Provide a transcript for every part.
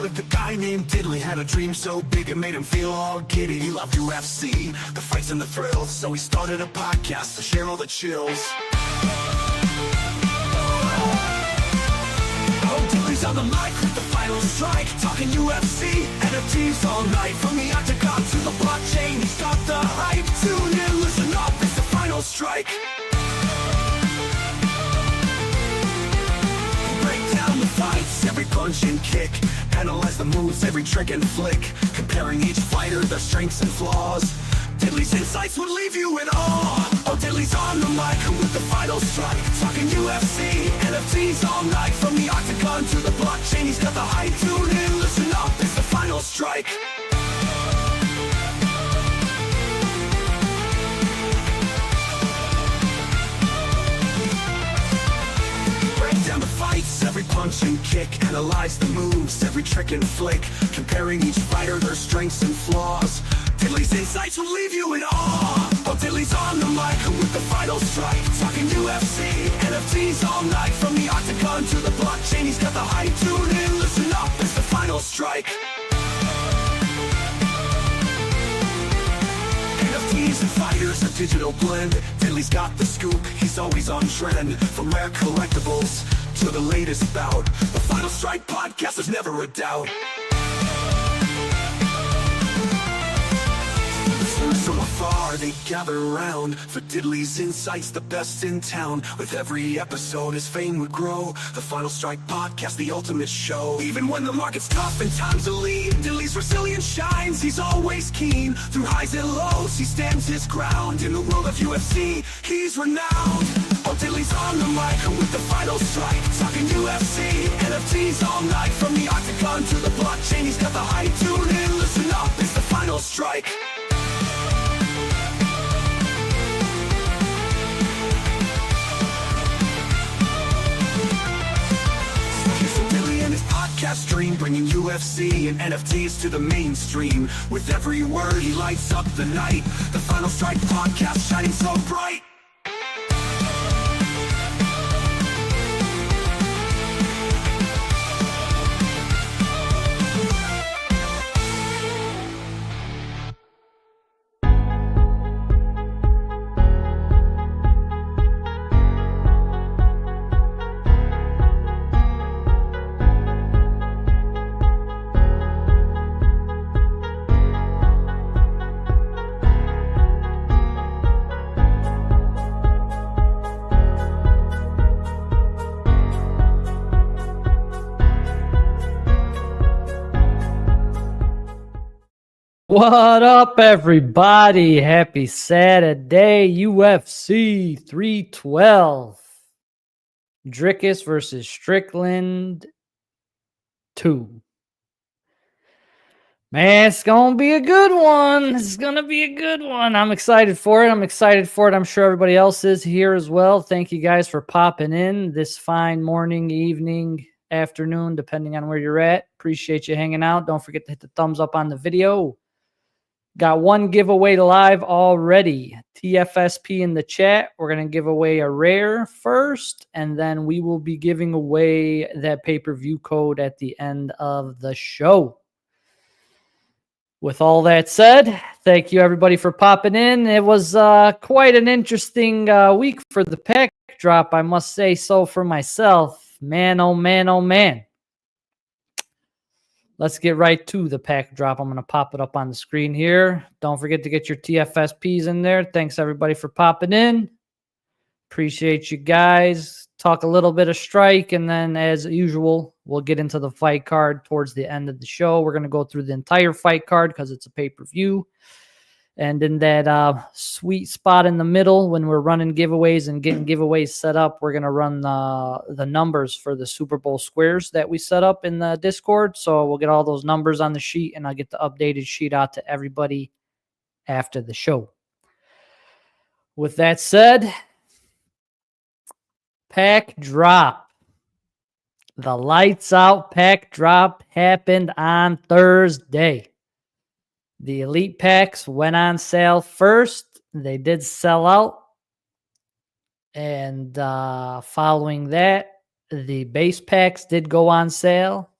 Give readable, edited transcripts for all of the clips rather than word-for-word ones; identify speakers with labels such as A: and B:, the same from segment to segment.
A: started, the guy named Diddley had a dream so big it made him feel all giddy. He loved UFC, the fights and the thrills, so he started a podcast to share all the chills. Oh, Diddley's on the mic with the final strike, talking UFC, NFTs all night. From the octagon to the blockchain, he's got the hype. Tune in, listen up, it's the final strike. Fights, every punch and kick, analyze the moves, every trick and flick, comparing each fighter, their strengths and flaws. Diddley's insights would leave you in awe. Oh, Diddley's on the mic with the final strike, talking UFC, NFTs all night. From the octagon to the blockchain, he's got the hype. Tune in, listen up, it's the final strike. Every punch and kick, analyze the moves, every trick and flick, comparing each fighter, their strengths and flaws. Diddley's insights will leave you in awe. Oh, Diddley's on the mic with the final strike, talking UFC, NFTs all night. From the octagon to the blockchain, he's got the hype. Tune in, listen up, it's the final strike. NFTs and fighters, a digital blend. Diddley's got the scoop, he's always on trend. From rare collectibles to the latest bout, the Final Strike podcast, there's never a doubt. Listeners from afar, they gather around for Diddley's insights, the best in town. With every episode, his fame would grow. The Final Strike podcast, the ultimate show. Even when the market's tough and times are lean, Diddley's resilience shines, he's always keen. Through highs and lows, he stands his ground. In the world of UFC, he's renowned. Oh, Diddley's on the mic with the final strike, talking UFC, NFTs all night. From the octagon to the blockchain, he's got the hype. Tune in, listen up, it's the final strike. Podcast dream, bringing UFC and NFTs to the mainstream. With every word, he lights up the night. The Final Strike podcast, shining so bright.
B: What up, everybody? Happy Saturday, UFC 312. Drickus versus Strickland 2. Man, it's going to be a good one. It's going to be a good one. I'm excited for it. I'm sure everybody else is here as well. Thank you guys for popping in this fine morning, evening, afternoon, depending on where you're at. Appreciate you hanging out. Don't forget to hit the thumbs up on the video. Got one giveaway live already. TFSP in the chat. We're going to give away a rare first, and then we will be giving away that pay-per-view code at the end of the show. With all that said, thank you everybody for popping in. It was quite an interesting week for the pack drop, I must say so for myself. Man, oh man, oh man. Let's get right to the pack drop. I'm going to pop it up on the screen here. Don't forget to get your TFSPs in there. Thanks, everybody, for popping in. Appreciate you guys. Talk a little bit of strike, and then, as usual, we'll get into the fight card towards the end of the show. We're going to go through the entire fight card because it's a pay-per-view. And in that sweet spot in the middle, when we're running giveaways and getting giveaways set up, we're going to run the numbers for the Super Bowl squares that we set up in the Discord. So we'll get all those numbers on the sheet, and I'll get the updated sheet out to everybody after the show. With that said, pack drop. The lights out pack drop happened on Thursday. The elite packs went on sale first. They did sell out. And following that, the base packs did go on sale.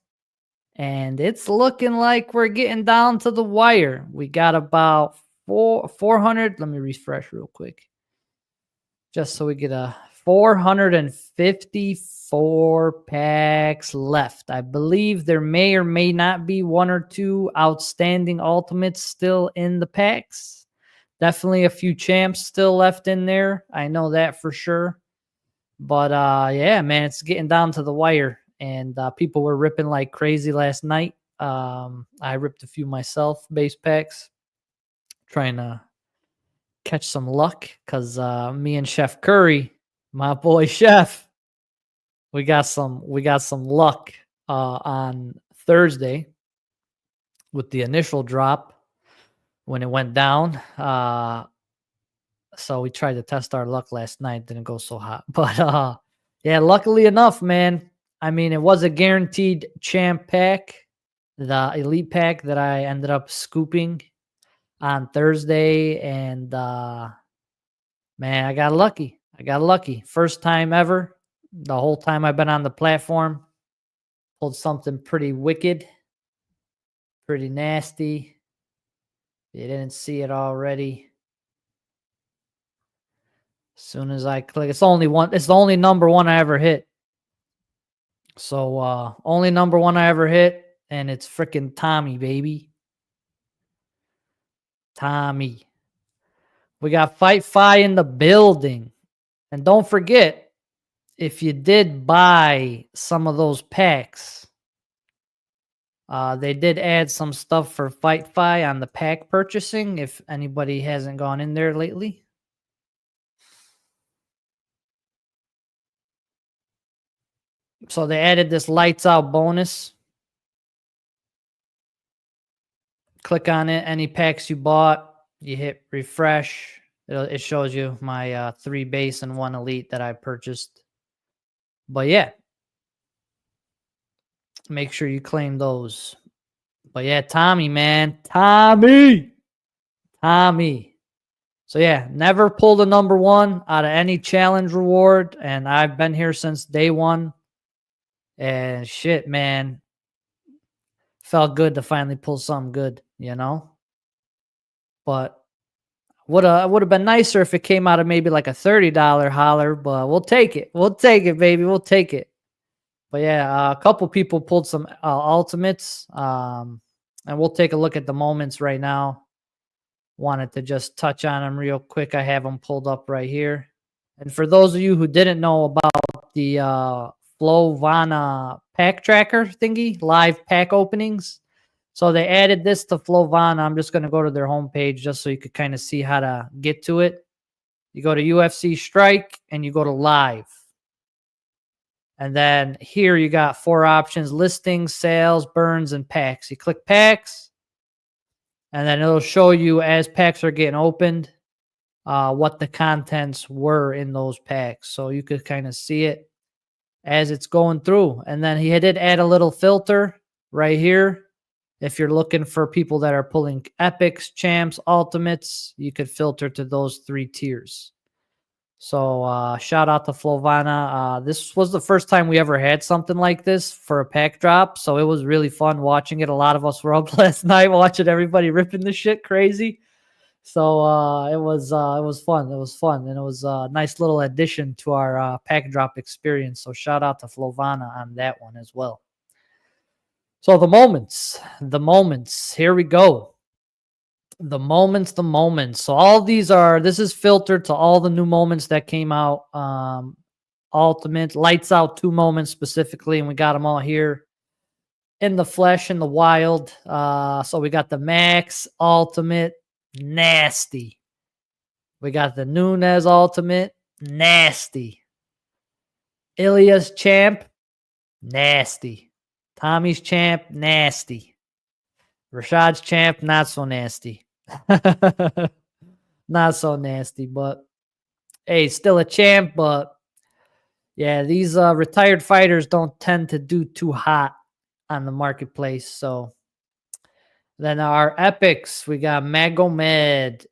B: And it's looking like we're getting down to the wire. We got about 400. Let me refresh real quick. Just so we get a 454 packs left. I believe there may or may not be one or two outstanding ultimates still in the packs. Definitely a few champs still left in there. I know that for sure. But yeah, man, it's getting down to the wire. And people were ripping like crazy last night. I ripped a few myself, base packs, trying to catch some luck because me and Chef Curry, my boy Chef, we got some luck on Thursday with the initial drop when it went down. So we tried to test our luck last night. Didn't go so hot. But yeah, luckily enough, man. I mean, it was a guaranteed champ pack, the elite pack that I ended up scooping on Thursday. And man, I got lucky. First time ever. The whole time I've been on the platform. Pulled something pretty wicked. Pretty nasty. If you didn't see it already. As soon as I click, it's the only number one I ever hit. So only number one I ever hit, and it's freaking Tommy, baby. Tommy. We got Fight Fi in the building. And don't forget, if you did buy some of those packs, they did add some stuff for Fight Fi on the pack purchasing, if anybody hasn't gone in there lately. So they added this lights out bonus. Click on it. Any packs you bought, you hit refresh. It shows you my 3 base and 1 elite that I purchased. But yeah, make sure you claim those. But yeah, Tommy, man. Tommy. So yeah, never pulled a number one out of any challenge reward. And I've been here since day one. And shit, man. Felt good to finally pull something good, you know? But would have been nicer if it came out of maybe like a $30 holler, but we'll take it. We'll take it, baby. We'll take it. But yeah, a couple people pulled some ultimates. And we'll take a look at the moments right now. Wanted to just touch on them real quick. I have them pulled up right here. And for those of you who didn't know about the Flovana pack tracker thingy, live pack openings. So they added this to Flovana. I'm just going to go to their homepage just so you could kind of see how to get to it. You go to UFC Strike and you go to live. And then here you got 4 options: listings, sales, burns, and packs. You click packs, and then it'll show you as packs are getting opened what the contents were in those packs. So you could kind of see it as it's going through. And then he did add a little filter right here. If you're looking for people that are pulling epics, champs, ultimates, you could filter to those 3 tiers. So shout out to Flovana. This was the first time we ever had something like this for a pack drop. So it was really fun watching it. A lot of us were up last night watching everybody ripping the shit crazy. So it was fun. It was fun. And it was a nice little addition to our pack drop experience. So shout out to Flovana on that one as well. So the moments, here we go. The moments. So all these this is filtered to all the new moments that came out. Ultimate, lights out 2 moments specifically, and we got them all here in the flesh, in the wild. So we got the Max Ultimate, nasty. We got the Nunez Ultimate, nasty. Ilya's Champ, nasty. Tommy's Champ, nasty. Rashad's Champ, not so nasty. Not so nasty, but hey, still a champ. But yeah, these retired fighters don't tend to do too hot on the marketplace. So then our epics, we got Magomed,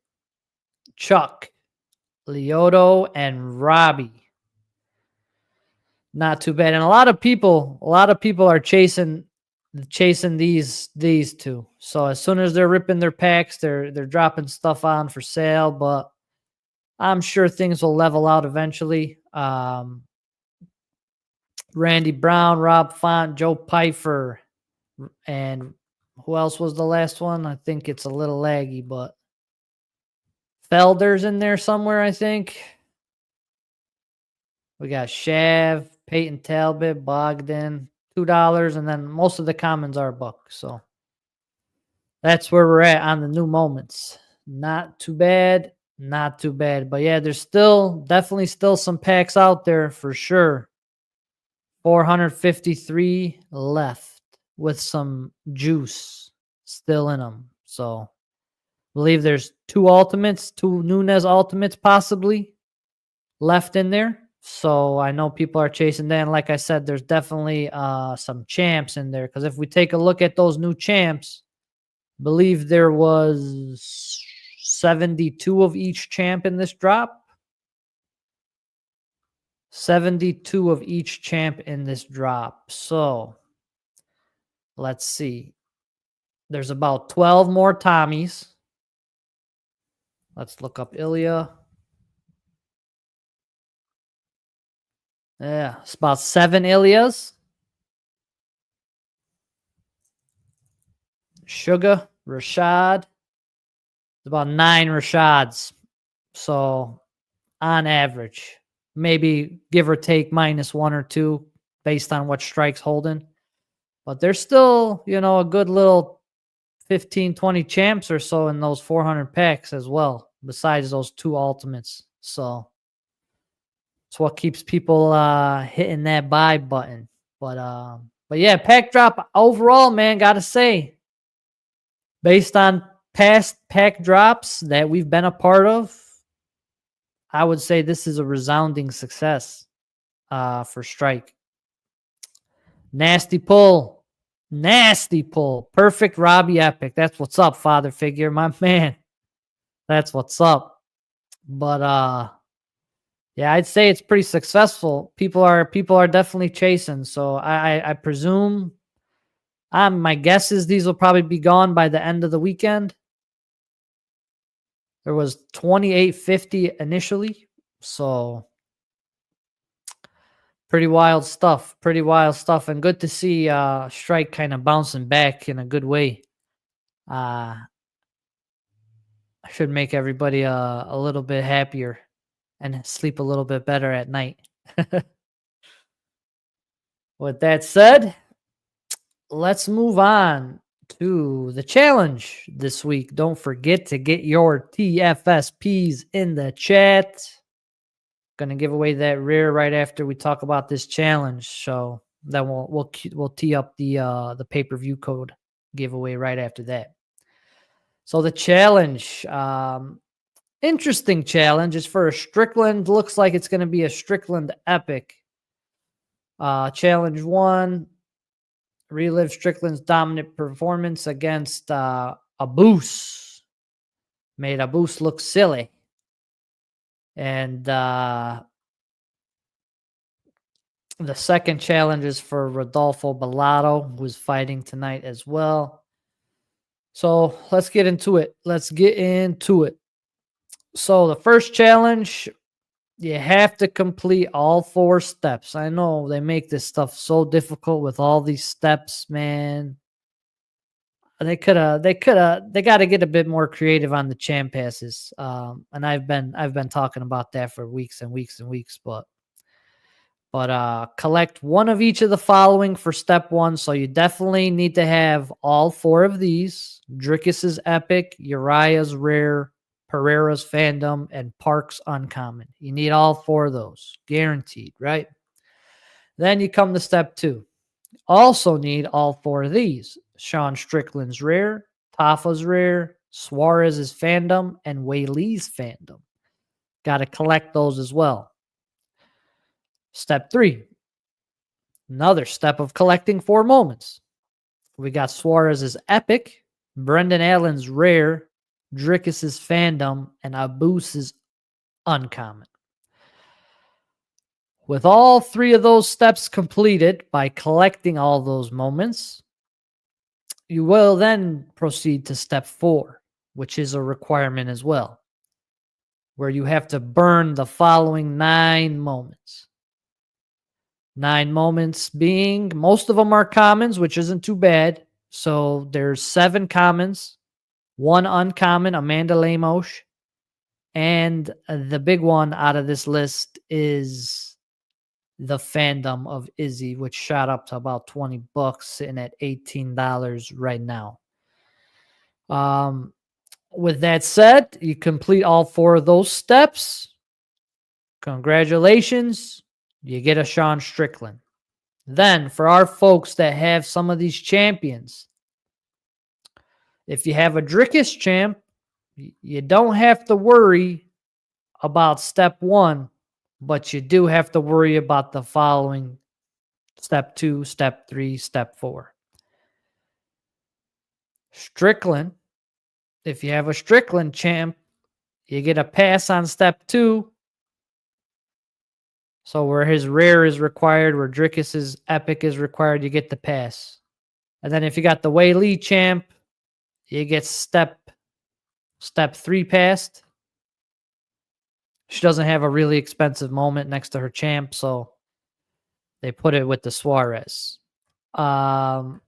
B: Chuck, Lyoto, and Robbie. Not too bad. And a lot of people are chasing chasing these two. So as soon as they're ripping their packs, they're dropping stuff on for sale, but I'm sure things will level out eventually. Randy Brown, Rob Font, Joe Pfeiffer, and who else was the last one? I think it's a little laggy, but Felder's in there somewhere, I think. We got Shav, Peyton Talbot, Bogdan, $2, and then most of the commons are $1. So that's where we're at on the new moments. Not too bad. Not too bad. But yeah, there's definitely still some packs out there for sure. 453 left with some juice still in them. So I believe there's 2 ultimates, 2 Nunez ultimates possibly left in there. So I know people are chasing that. And like I said, there's definitely some champs in there. Because if we take a look at those new champs, I believe there was 72 of each champ in this drop. 72 of each champ in this drop. So let's see. There's about 12 more Tommies. Let's look up Ilya. Yeah, it's about 7 Ilyas. Sugar, Rashad. It's about 9 Rashads. So on average, maybe give or take -1 or 2 based on what strike's holding. But there's still, a good little 15, 20 champs or so in those 400 packs as well, besides those 2 ultimates. So it's what keeps people hitting that buy button. But yeah, pack drop overall, man, gotta say, based on past pack drops that we've been a part of, I would say this is a resounding success for Strike. Nasty pull. Nasty pull. Perfect Robbie Epic. That's what's up, father figure, my man. That's what's up. But yeah, I'd say it's pretty successful. People are definitely chasing. So I presume, my guess is these will probably be gone by the end of the weekend. There was 2850 initially, so pretty wild stuff. Pretty wild stuff, and good to see Strike kind of bouncing back in a good way. Should make everybody a little bit happier and sleep a little bit better at night. With that said, let's move on to the challenge this week. Don't forget to get your TFSPs in the chat. Going to give away that rare right after we talk about this challenge. So then we'll tee up the pay-per-view code giveaway right after that. So the challenge, interesting challenge, is for a Strickland. Looks like it's going to be a Strickland Epic. Challenge 1, relive Strickland's dominant performance against Abus. Made Abus look silly. And the second challenge is for Rodolfo Bellato, who's fighting tonight as well. So let's get into it. So the first challenge, you have to complete all 4 steps. I know they make this stuff so difficult with all these steps, man. They got to get a bit more creative on the champ passes. And I've been talking about that for weeks and weeks and weeks, but collect one of each of the following for step 1. So you definitely need to have all 4 of these: Dricus's Epic, Uriah's Rare, Pereira's Fandom, and Park's Uncommon. You need all 4 of those, guaranteed, right? Then you come to step 2. Also need all 4 of these: Sean Strickland's Rare, Tafa's Rare, Suarez's Fandom, and Whaley's Fandom. Got to collect those as well. Step 3, another step of collecting 4 moments. We got Suarez's Epic, Brendan Allen's Rare, Dricus's Fandom, and Abus's Uncommon. With all 3 of those steps completed by collecting all those moments, You will then proceed to step 4, which is a requirement as well, where you have to burn the following 9 moments. 9 moments being, most of them are commons, which isn't too bad. So there's 7 commons, 1 uncommon, Amanda Lemos, and the big one out of this list is the fandom of Izzy, which shot up to about $20, sitting at $18 right now. With that said, you complete all 4 of those steps. Congratulations, you get a Sean Strickland. Then, for our folks that have some of these champions, if you have a Drickus champ, you don't have to worry about step 1, but you do have to worry about the following step 2, step 3, step 4. Strickland, if you have a Strickland champ, you get a pass on step 2. So where his rare is required, where Drickus's epic is required, you get the pass. And then if you got the Wei Lee champ, you get step 3 passed. She doesn't have a really expensive moment next to her champ, so they put it with the Suarez. Not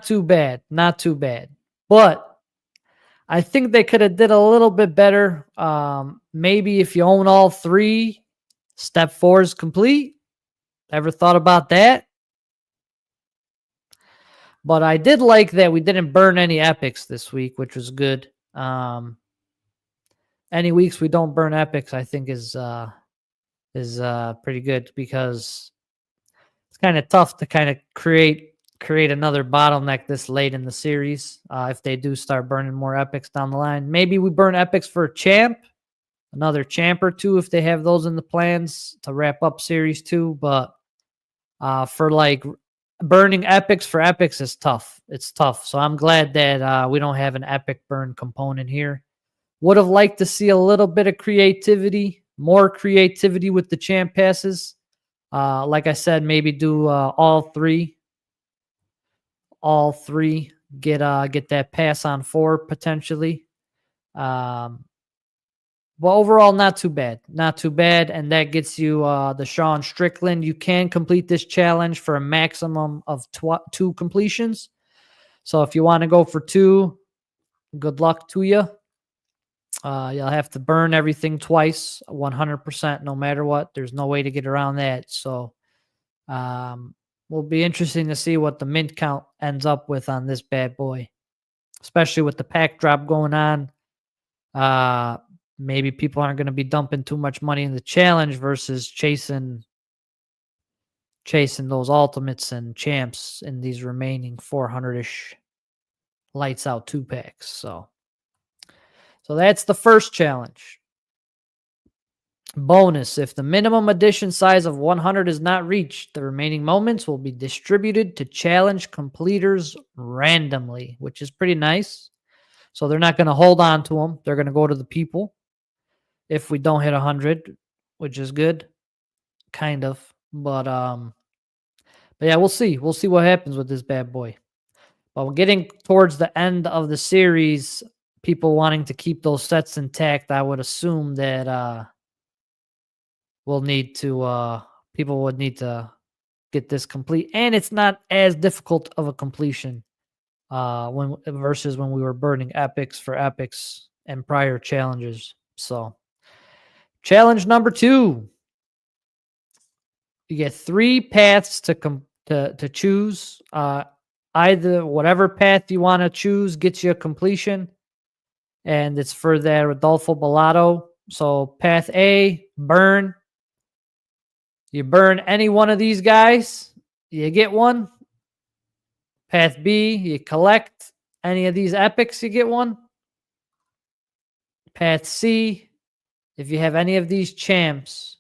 B: too bad. Not too bad. But I think they could have did a little bit better. Maybe if you own all 3, step 4 is complete. Ever thought about that? But I did like that we didn't burn any epics this week, which was good. Any weeks we don't burn epics, I think is pretty good, because it's kind of tough to kind of create another bottleneck this late in the series. If they do start burning more epics down the line, maybe we burn epics for a champ, another champ or 2 if they have those in the plans to wrap up series 2. But for like burning epics for epics is tough. It's tough. So I'm glad that we don't have an epic burn component here. Would have liked to see a little bit of creativity, more creativity with the champ passes. Like I said, maybe do all 3. All 3 get that pass on 4 potentially. Well, overall, not too bad. Not too bad. And that gets you the Sean Strickland. You can complete this challenge for a maximum of 2 completions. So if you want to go for 2, good luck to you. You'll have to burn everything twice, 100%, no matter what. There's no way to get around that. So will be interesting to see what the mint count ends up with on this bad boy, especially with the pack drop going on. Maybe people aren't going to be dumping too much money in the challenge versus chasing those ultimates and champs in these remaining 400-ish lights out 2 packs. So that's the first challenge. Bonus: if the minimum edition size of 100 is not reached, the remaining moments will be distributed to challenge completers randomly, which is pretty nice. So they're not going to hold on to them. They're going to go to the people if we don't hit 100, which is good, kind of. But yeah, we'll see. We'll see what happens with this bad boy. But we're getting towards the end of the series. People wanting to keep those sets intact, I would assume that people would need to get this complete, and it's not as difficult of a completion versus when we were burning epics for epics and prior challenges. So challenge number 2, you get 3 paths to choose. Either whatever path you want to choose gets you a completion, and it's for that Rodolfo Bellato. So path A, burn. You burn any one of these guys, you get one. Path B, you collect any of these epics, you get one. Path C, if you have any of these champs,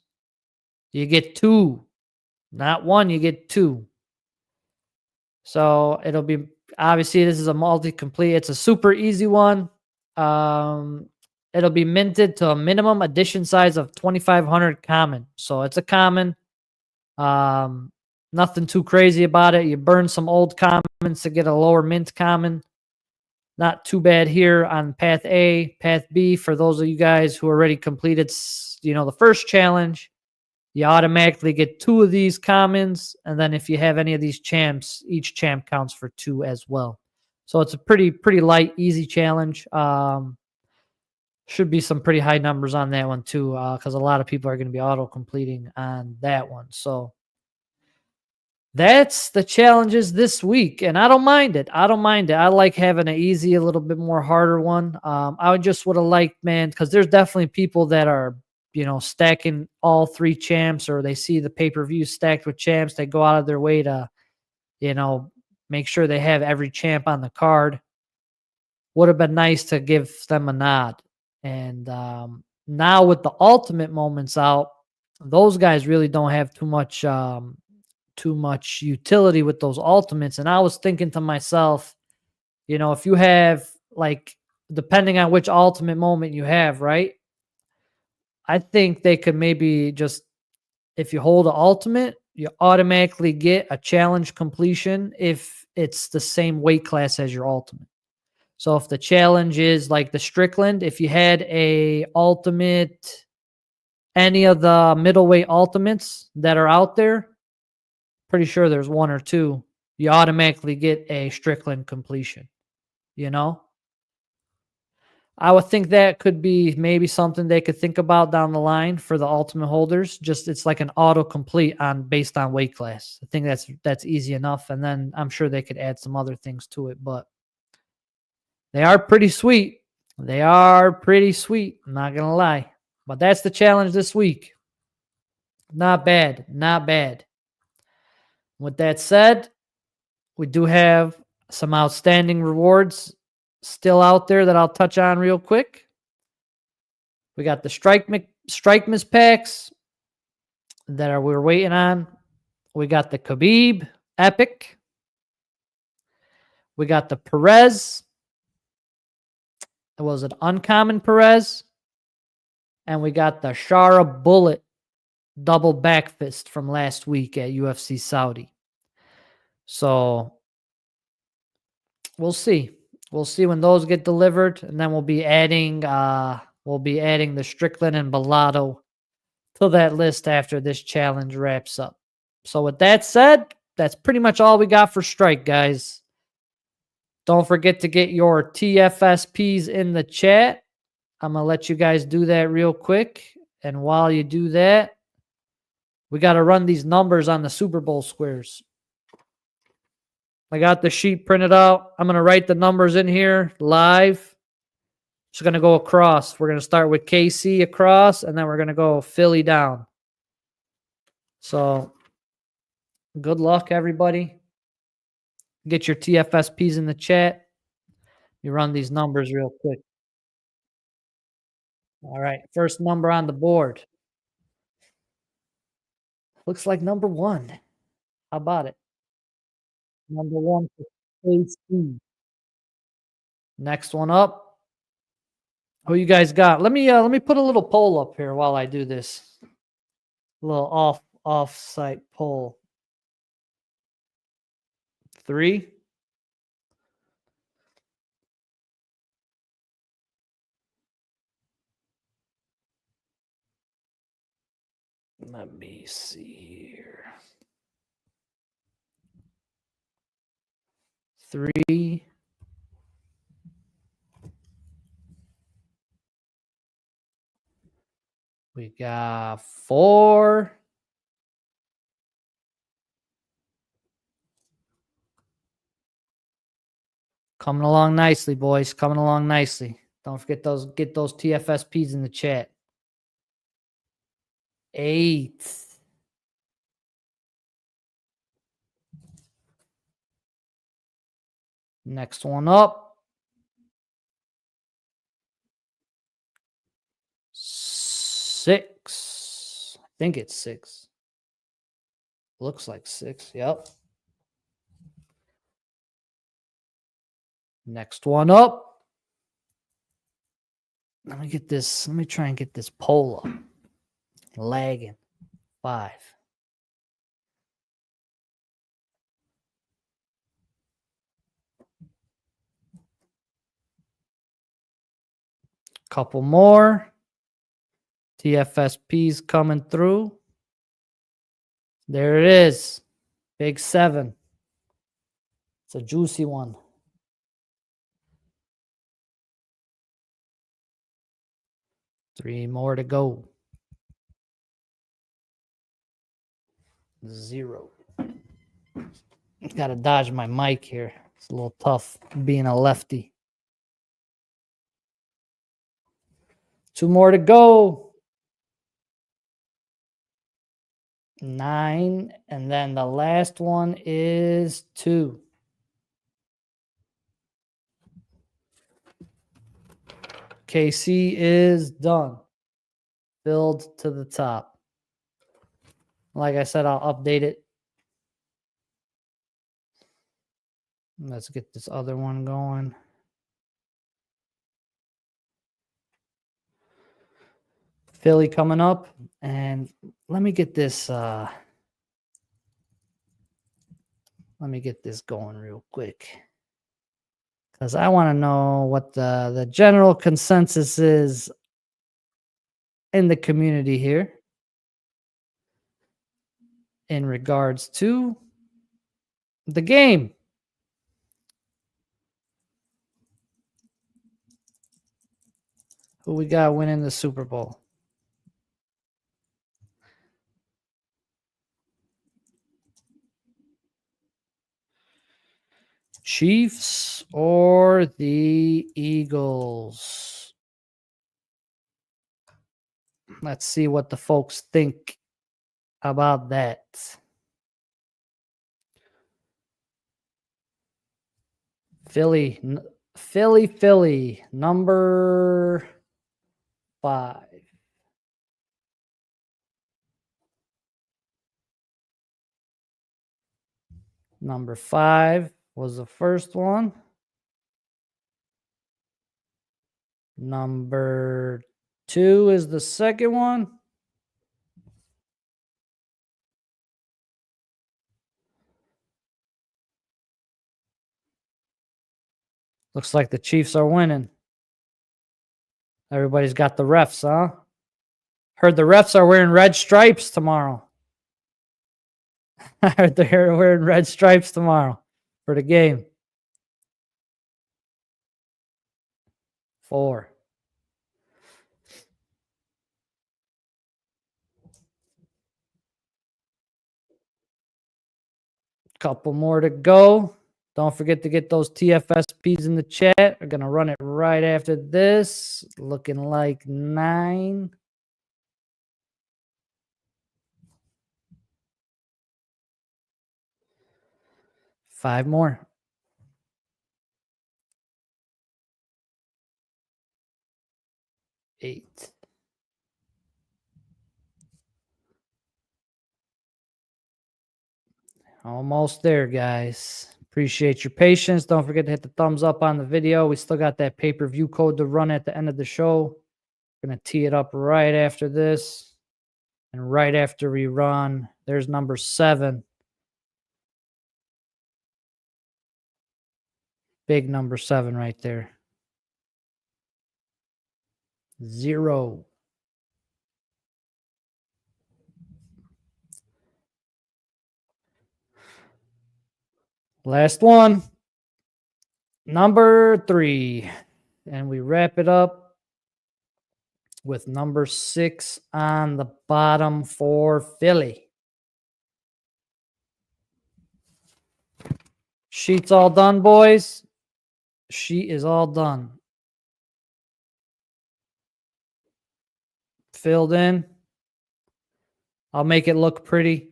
B: you get 2. Not 1, you get 2. So it'll be, obviously this is a multi-complete. It's a super easy one. It'll be minted to a minimum edition size of 2,500 common. So it's a common. Nothing too crazy about it. You burn some old commons to get a lower mint common. Not too bad here on Path A. Path B, for those of you guys who already completed, the first challenge, you automatically get 2 of these commons. And then if you have any of these champs, each champ counts for 2 as well. So it's a pretty light, easy challenge. Should be some pretty high numbers on that one too, because a lot of people are going to be auto-completing on that one. So that's the challenges this week, and I don't mind it. I like having an easy, a little bit more harder one. I just would have liked, man, because there's definitely people that are, stacking all 3 champs, or they see the pay-per-view stacked with champs. They go out of their way to, make sure they have every champ on the card. Would have been nice to give them a nod. And now with the ultimate moments out, those guys really don't have too much utility with those ultimates. And I was thinking to myself, if you have, like, depending on which ultimate moment you have, right? I think they could maybe just, if you hold an ultimate, you automatically get a challenge completion if it's the same weight class as your ultimate. So if the challenge is like the Strickland, if you had a ultimate, any of the middleweight ultimates that are out there, pretty sure there's 1 or 2, you automatically get a Strickland completion. I would think that could be maybe something they could think about down the line for the ultimate holders. Just, it's like an auto-complete based on weight class. I think that's easy enough. And then I'm sure they could add some other things to it, but they are pretty sweet. I'm not going to lie. But that's the challenge this week. Not bad. With that said, we do have some outstanding rewards still out there that I'll touch on real quick. We got the Strike Miss packs that we're waiting on. We got the Khabib Epic. We got the Perez. It was an uncommon Perez. And we got the Shara Bullet double back fist from last week at UFC Saudi. So we'll see. We'll see when those get delivered, and then we'll be adding the Strickland and Bellotto to that list after this challenge wraps up. So with that said, that's pretty much all we got for Strike, guys. Don't forget to get your TFSPs in the chat. I'm going to let you guys do that real quick. And while you do that, we got to run these numbers on the Super Bowl squares. I got the sheet printed out. I'm going to write the numbers in here live. Just going to go across. We're going to start with KC across, and then we're going to go Philly down. So good luck, everybody. Get your TFSPs in the chat. You run these numbers real quick. All right, first number on the board. Looks like number 1. How about it? Number 1 for KC. Next one up. Who you guys got? Let me put a little poll up here while I do this. A little off-site poll. 3. Let me see here. 3. We got 4. Coming along nicely, boys. Coming along nicely. Don't forget get those TFSPs in the chat. 8. Next one up. 6. I think it's 6. Looks like 6. Yep. Next one up. Let me try and get this poll up. Lagging. 5. Couple more. TFSPs coming through. There it is. Big 7. It's a juicy one. Three more to go. 0. Got to dodge my mic here. It's a little tough being a lefty. 2 more to go. 9. And then the last one is 2. KC is done. Filled to the top. Like I said, I'll update it. Let's get this other one going. Philly coming up. And let me get this going real quick. Because I want to know what the general consensus is in the community here in regards to the game. Who we got winning the Super Bowl? Chiefs or the Eagles? Let's see what the folks think about that. Philly, number 5. Number 5 was the first one. Number 2 is the second one. Looks like the Chiefs are winning. Everybody's got the refs, huh? Heard the refs are wearing red stripes tomorrow. I heard they're wearing red stripes tomorrow for the game. 4. Couple more to go. Don't forget to get those TFSPs in the chat. We're going to run it right after this. Looking like 9. 5 more. 8. Almost there, guys. Appreciate your patience. Don't forget to hit the thumbs up on the video. We still got that pay-per-view code to run at the end of the show. We're going to tee it up right after this. And right after we run, there's number 7. Big number 7 right there. 0. Last one. Number 3. And we wrap it up with number 6 on the bottom for Philly. Sheet's all done, boys. Sheet is all done. Filled in. I'll make it look pretty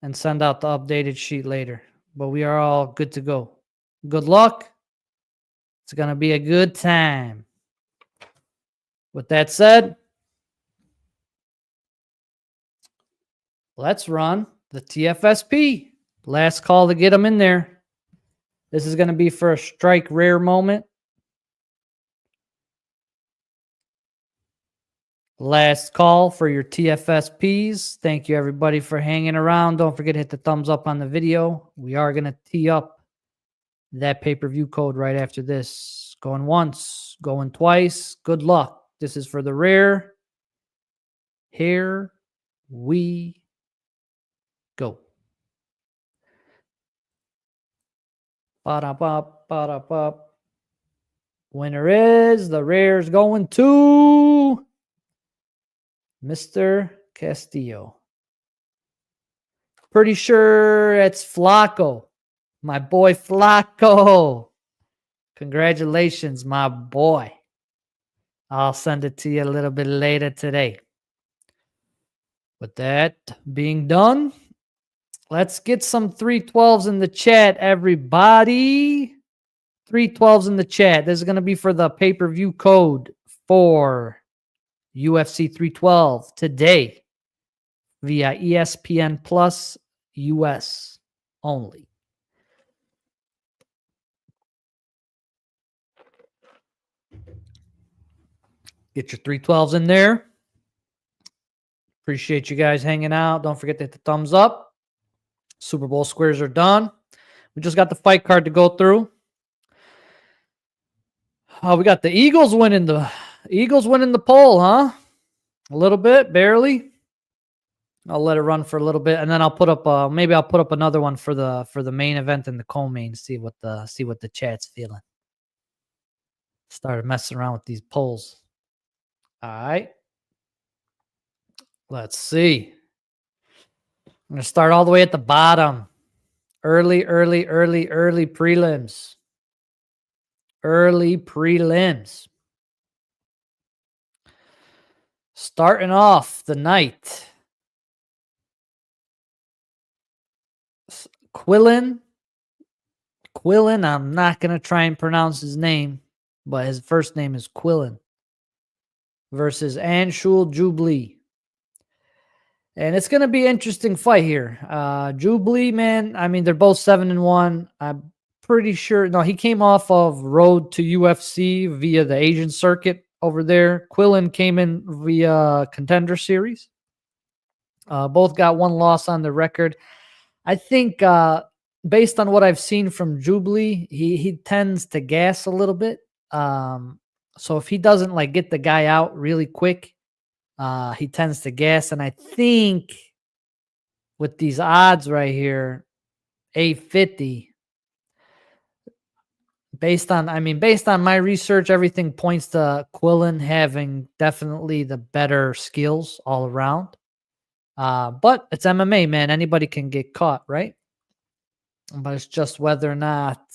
B: and send out the updated sheet later. But we are all good to go. Good luck. It's going to be a good time. With that said, let's run the TFSP. Last call to get them in there. This is going to be for a strike rare moment. Last call for your TFSPs. Thank you, everybody, for hanging around. Don't forget to hit the thumbs up on the video. We are going to tee up that pay-per-view code right after this. Going once, going twice. Good luck. This is for the rare. Here we go. Ba-da-bop, ba-da-bop. Winner is the rare's going to Mr. Castillo. Pretty sure it's Flacco. My boy Flacco. Congratulations, my boy. I'll send it to you a little bit later today. With that being done, let's get some 312s in the chat, everybody. 312s in the chat. This is going to be for the pay-per-view code for UFC 312 today via ESPN Plus US only. Get your 312s in there. Appreciate you guys hanging out. Don't forget to hit the thumbs up. Super Bowl squares are done. We just got the fight card to go through. We got the Eagles winning the poll, huh? A little bit, barely. I'll let it run for a little bit, and then I'll put up maybe I'll put up another one for the main event and the co-main. See what the chat's feeling. Started messing around with these polls. All right. Let's see. I'm gonna start all the way at the bottom. Early prelims. Early prelims. Starting off the night. Quillen, I'm not going to try and pronounce his name, but his first name is Quillen, versus Anshul Jubilee. And it's going to be an interesting fight here. Jubilee, man, I mean, they're both 7-1. I'm pretty sure. No, he came off of road to UFC via the Asian circuit over there. Quillen came in via Contender Series. Both got one loss on the record. I think based on what I've seen from Jubilee, he tends to gas a little bit. So if he doesn't like get the guy out really quick, he tends to gas. And I think with these odds right here, 850, based on my research, everything points to Quillen having definitely the better skills all around. But it's MMA, man. Anybody can get caught, right? But it's just whether or not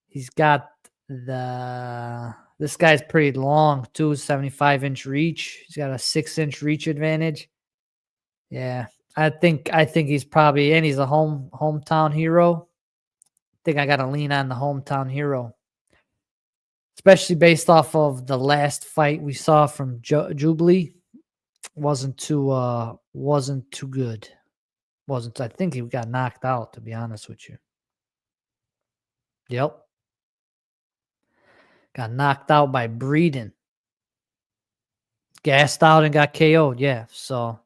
B: he's got this guy's pretty long too, 75-inch reach. He's got a 6-inch reach advantage. Yeah, I think he's probably, and he's a hometown hero. I think I got to lean on the hometown hero, especially based off of the last fight we saw from Jubilee. Wasn't too good. I think he got knocked out, to be honest with you. Yep. Got knocked out by Breeden. Gassed out and got KO'd. Yeah. So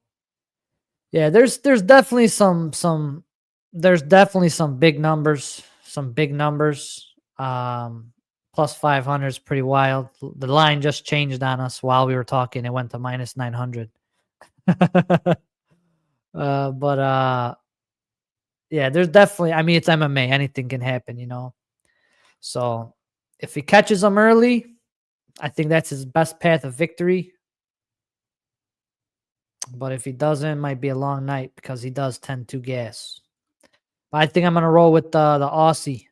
B: yeah, there's definitely some big numbers. Plus 500 is pretty wild. The line just changed on us while we were talking. It went to minus 900. Yeah, there's definitely, I mean, it's MMA. Anything can happen, you know. So if he catches them early, I think that's his best path of victory. But if he doesn't, it might be a long night because he does tend to gas. But I think I'm going to roll with the Aussie.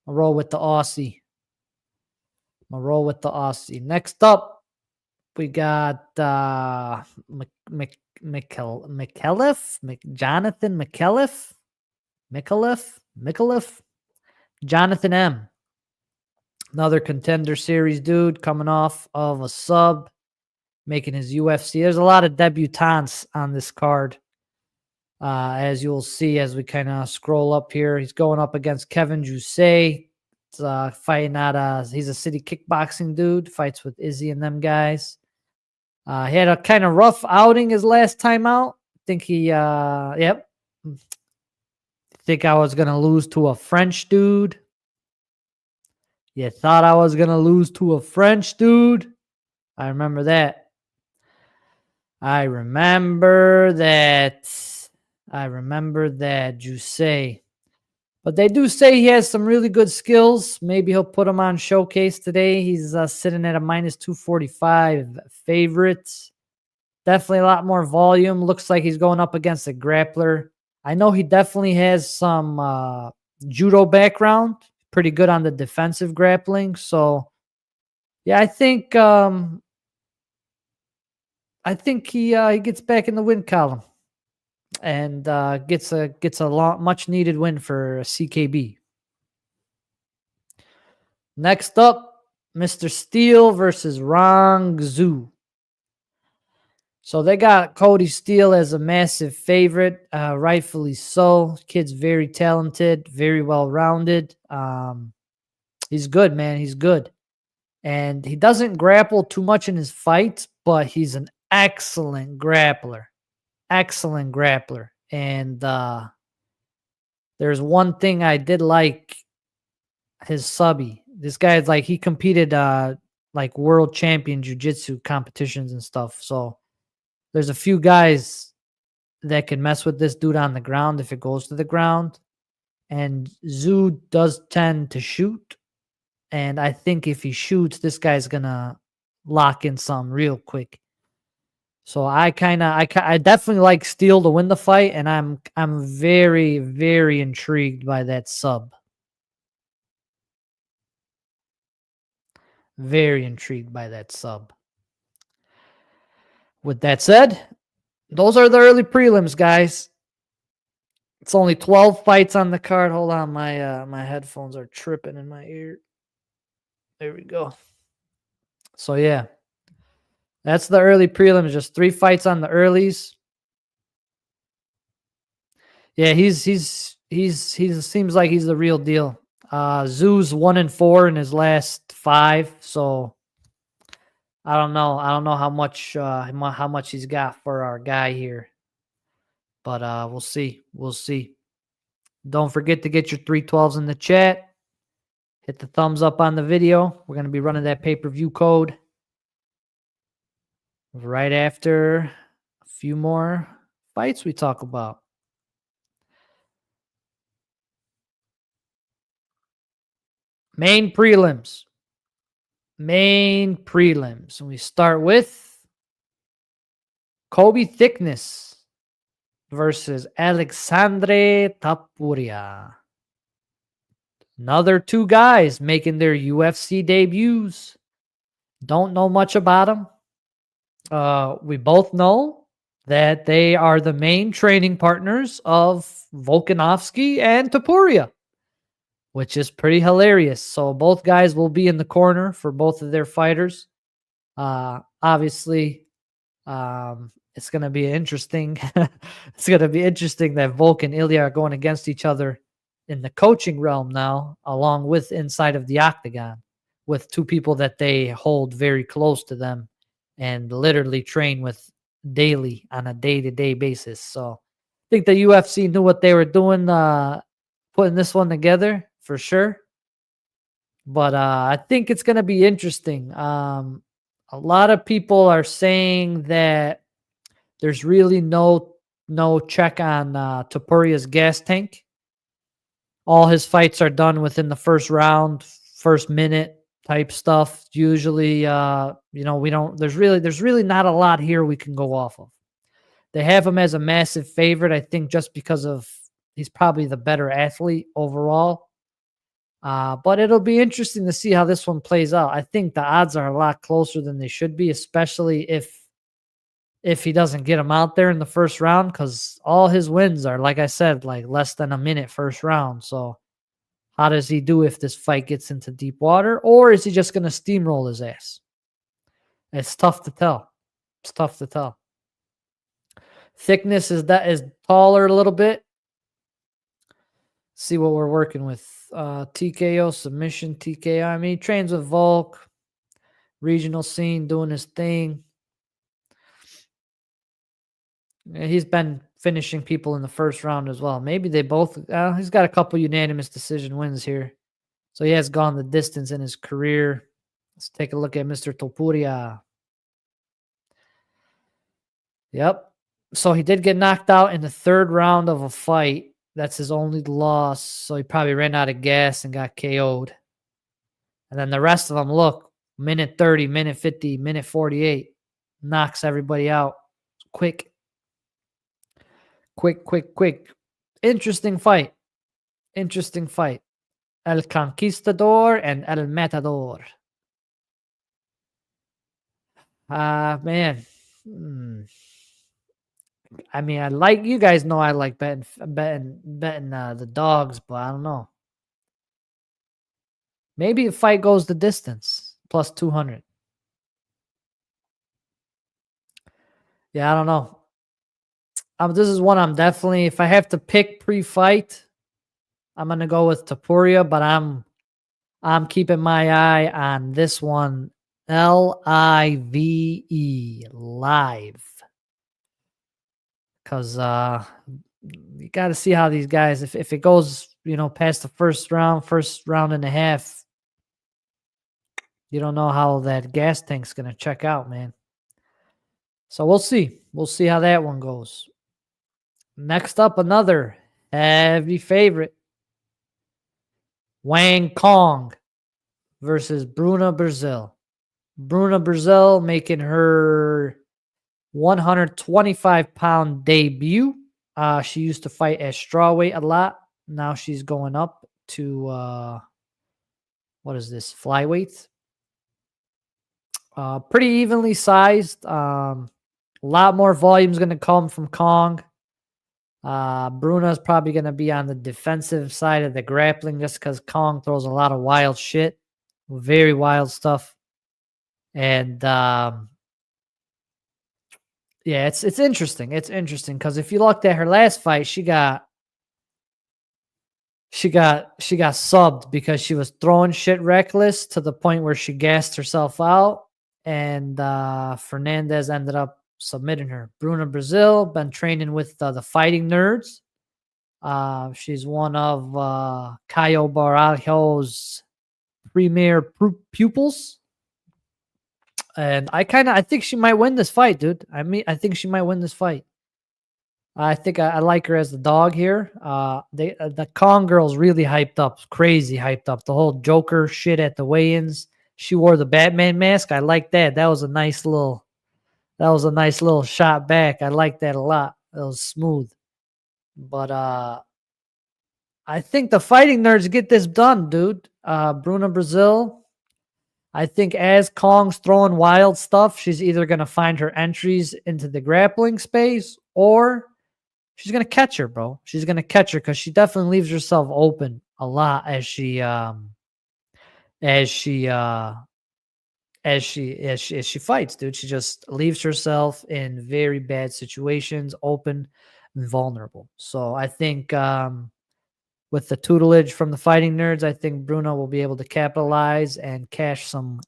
B: I'll roll with the Aussie. Next up, we got Jonathan McAuliffe. Jonathan M. Another Contender Series dude coming off of a sub, making his UFC. There's a lot of debutants on this card, as you'll see as we kind of scroll up here. He's going up against Kevin Jousset. Fighting out, he's a city kickboxing dude, fights with Izzy and them guys. He had a kind of rough outing his last time out. I think he, yep. Think I was going to lose to a French dude. You thought I was going to lose to a French dude? I remember that. I remember that, you say. But they do say he has some really good skills. Maybe he'll put him on showcase today. He's sitting at a minus 245 favorite. Definitely a lot more volume. Looks like he's going up against a grappler. I know he definitely has some judo background. Pretty good on the defensive grappling. So, yeah, I think he gets back in the win column and gets a much needed win for CKB. Next up, Mr. Steele versus Rong Zhu. So they got Cody Steele as a massive favorite, rightfully so. Kid's very talented, very well-rounded. He's good, man. He's good. And he doesn't grapple too much in his fights, but he's an excellent grappler. Excellent grappler. And there's one thing I did like, his subby. This guy is like, he competed like world champion jiu-jitsu competitions and stuff. So there's a few guys that can mess with this dude on the ground if it goes to the ground. And Zhu does tend to shoot. And I think if he shoots, this guy's going to lock in some real quick. So I definitely like Steele to win the fight, and I'm very, very intrigued by that sub. Very intrigued by that sub. With that said, those are the early prelims, guys. It's only 12 fights on the card. Hold on, my headphones are tripping in my ear. There we go. So yeah, that's the early prelims. Just 3 fights on the earlies. Yeah, he's seems like he's the real deal. Zoo's 1-4 in his last 5, so I don't know. I don't know how much he's got for our guy here, but we'll see. We'll see. Don't forget to get your 312s in the chat. Hit the thumbs up on the video. We're gonna be running that pay-per-view code right after a few more fights we talk about. Main prelims. Main prelims. And we start with Kobe Thickness versus Alexandre Tapuria. Another 2 guys making their UFC debuts. Don't know much about them. We both know that they are the main training partners of Volkanovski and Tapuria, which is pretty hilarious. So both guys will be in the corner for both of their fighters. Obviously, it's going to be interesting. It's going to be interesting that Volk and Ilya are going against each other in the coaching realm now, along with inside of the octagon, with 2 people that they hold very close to them and literally train with daily on a day-to-day basis. So I think the UFC knew what they were doing, putting this one together for sure. But I think it's going to be interesting. A lot of people are saying that there's really no check on Topuria's gas tank. All his fights are done within the first round, first minute type stuff. Usually, there's really not a lot here we can go off of. They have him as a massive favorite, I think, just because of he's probably the better athlete overall. But it'll be interesting to see how this one plays out. I think the odds are a lot closer than they should be, especially if he doesn't get him out there in the first round, because all his wins are, like I said, like less than a minute first round. So how does he do if this fight gets into deep water, or is he just going to steamroll his ass? It's tough to tell. It's tough to tell. Thickness is taller a little bit. See what we're working with. TKO, submission, TKO. I mean, he trains with Volk. Regional scene, doing his thing. He's been finishing people in the first round as well. Maybe they both... he's got a couple unanimous decision wins here. So he has gone the distance in his career. Let's take a look at Mr. Topuria. Yep. So he did get knocked out in the third round of a fight. That's his only loss. So he probably ran out of gas and got KO'd. And then the rest of them, look, minute 30, minute 50, minute 48. Knocks everybody out. Quick. Interesting fight. El Conquistador and El Matador. Man. I mean, you guys know I like betting the dogs, but I don't know. Maybe the fight goes the distance, plus 200. Yeah, I don't know. This is one I'm definitely, if I have to pick pre-fight, I'm gonna go with Topuria, but I'm keeping my eye on this one. Live. Because you got to see how these guys, if it goes, past the first round and a half, you don't know how that gas tank's going to check out, man. So we'll see. We'll see how that one goes. Next up, another heavy favorite. Wang Kong versus Bruna Brazil. Bruna Brazil making her 125-pound debut. She used to fight at strawweight a lot. Now she's going up to, what is this, flyweight? Pretty evenly sized. A lot more volume is going to come from Kong. Bruna's probably going to be on the defensive side of the grappling just because Kong throws a lot of wild shit. Very wild stuff. And yeah, it's interesting. It's interesting because if you looked at her last fight, she got subbed because she was throwing shit reckless to the point where she gassed herself out, and Fernandez ended up submitting her. Bruna Brazil been training with the Fighting Nerds. She's one of Caio Baralho's premier pupils. And I think she might win this fight, dude. I think she might win this fight. I think I like her as the dog here. The Kong girl's really hyped up, crazy hyped up. The whole Joker shit at the weigh-ins. She wore the Batman mask. I like that. That was a nice little shot back. I like that a lot. That was smooth. But I think the Fighting Nerds get this done, dude. Bruna Brazil. I think as Kong's throwing wild stuff, she's either going to find her entries into the grappling space or she's going to catch her, bro. She's going to catch her because she definitely leaves herself open a lot as she fights, dude. She just leaves herself in very bad situations, open and vulnerable. So I think with the tutelage from the Fighting Nerds, I think Bruno will be able to capitalize and cash some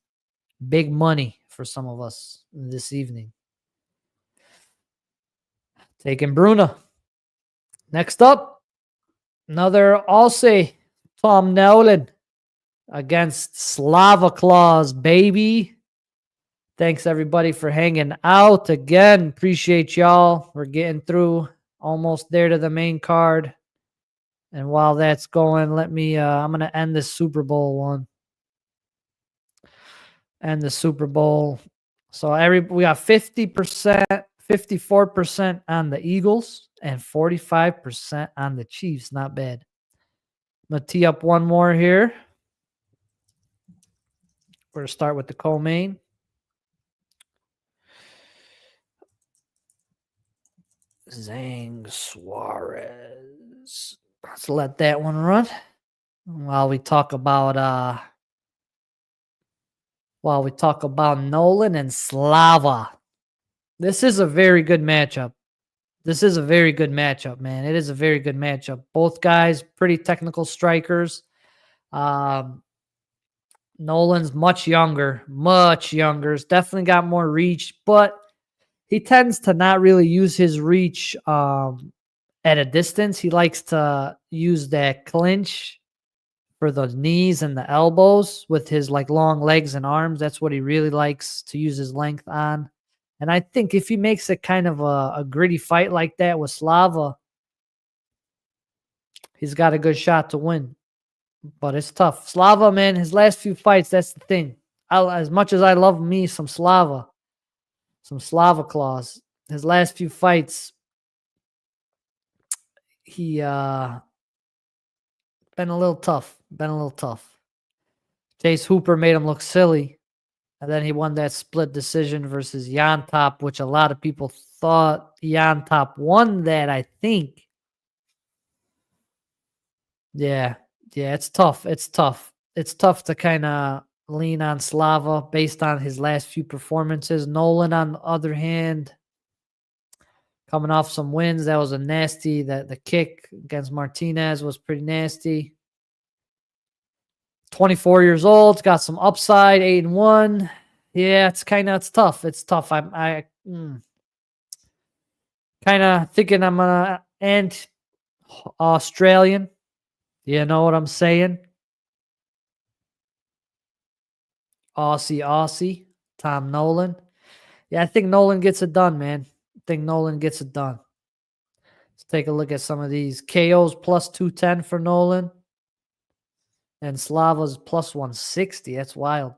B: big money for some of us this evening. Taking Bruna. Next up, another Aussie, Tom Nolan against Slava Claus, baby. Thanks, everybody, for hanging out. Again, appreciate y'all. We're getting through, almost there to the main card. And while that's going, let me, I'm going to end this Super Bowl one. End the Super Bowl. So we got 50%, 54% on the Eagles and 45% on the Chiefs. Not bad. I'm going to tee up one more here. We're going to start with the co-main. Zhang Suarez. Let's let that one run while we talk about Nolan and Slava. This is a very good matchup. Man. It is a very good matchup. Both guys, pretty technical strikers. Nolan's much younger. He's definitely got more reach, but he tends to not really use his reach at a distance. He likes to use that clinch for the knees and the elbows with his like long legs and arms. That's what he really likes to use his length on. And I think if he makes it kind of a gritty fight like that with Slava, he's got a good shot to win. But it's tough. Slava, man, his last few fights, that's the thing. As much as I love me some Slava claws, his last few fights, he been a little tough. Chase Hooper made him look silly. And then he won that split decision versus Top, which a lot of people thought Top won that, I think. Yeah, it's tough. It's tough to kind of lean on Slava based on his last few performances. Nolan, on the other hand, coming off some wins. That was a nasty, the kick against Martinez was pretty nasty. 24 years old, got some upside, 8-1. Yeah, it's tough. It's tough. I kind of thinking I'm gonna end Australian. You know what I'm saying? Aussie, Tom Nolan. Yeah, I think Nolan gets it done, man. Let's take a look at some of these. KOs plus 210 for Nolan. And Slava's plus 160. That's wild.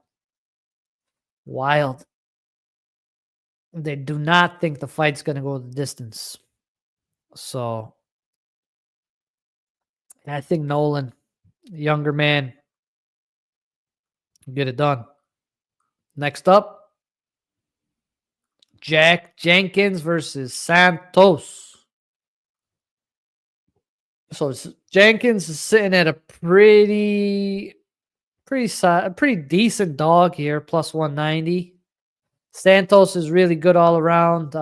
B: They do not think the fight's going to go the distance. So, I think Nolan, younger man, get it done. Next up, Jack Jenkins versus Santos. So Jenkins is sitting at a pretty decent dog here, plus 190. Santos is really good all around.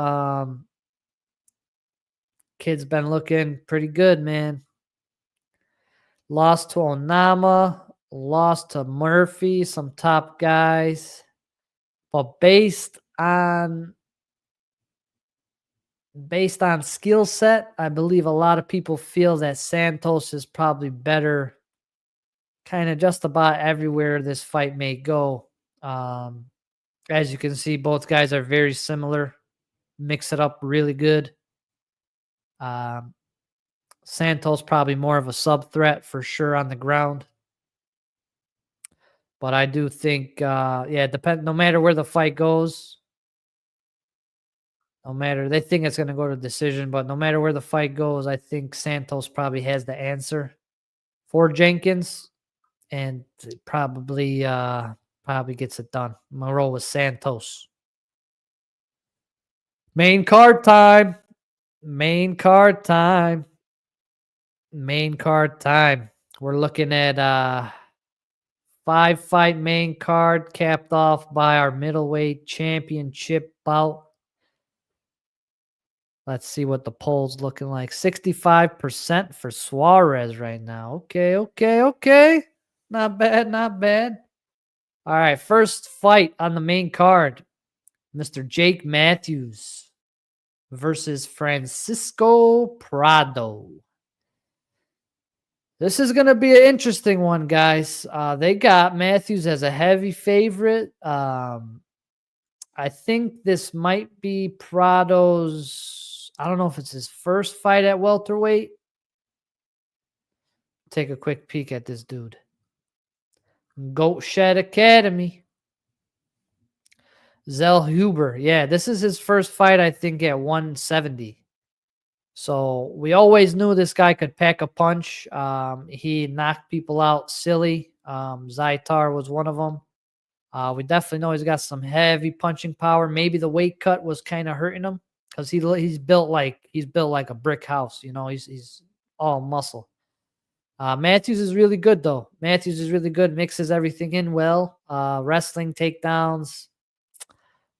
B: Kid's been looking pretty good, man. Lost to Onama, lost to Murphy, some top guys. But based on skill set, I believe a lot of people feel that Santos is probably better kind of just about everywhere this fight may go. As you can see, both guys are very similar. Mix it up really good. Santos probably more of a sub threat for sure on the ground. But I do think, no matter where the fight goes, they think it's going to go to decision, but no matter where the fight goes, I think Santos probably has the answer for Jenkins, and probably gets it done. I'm going to roll with Santos. Main card time. We're looking at 5-fight main card capped off by our middleweight championship bout. Let's see what the poll's looking like. 65% for Suarez right now. Okay. Not bad. All right, first fight on the main card. Mr. Jake Matthews versus Francisco Prado. This is going to be an interesting one, guys. They got Matthews as a heavy favorite. I think this might be Prado's, I don't know if it's his first fight at welterweight. Take a quick peek at this dude. Goat Shed Academy. Zell Huber. Yeah, this is his first fight, I think, at 170. So we always knew this guy could pack a punch. He knocked people out silly. Zaitar was one of them. We definitely know he's got some heavy punching power. Maybe the weight cut was kind of hurting him because he's built like a brick house. You know, he's all muscle. Matthews is really good though. Mixes everything in well. Wrestling, takedowns.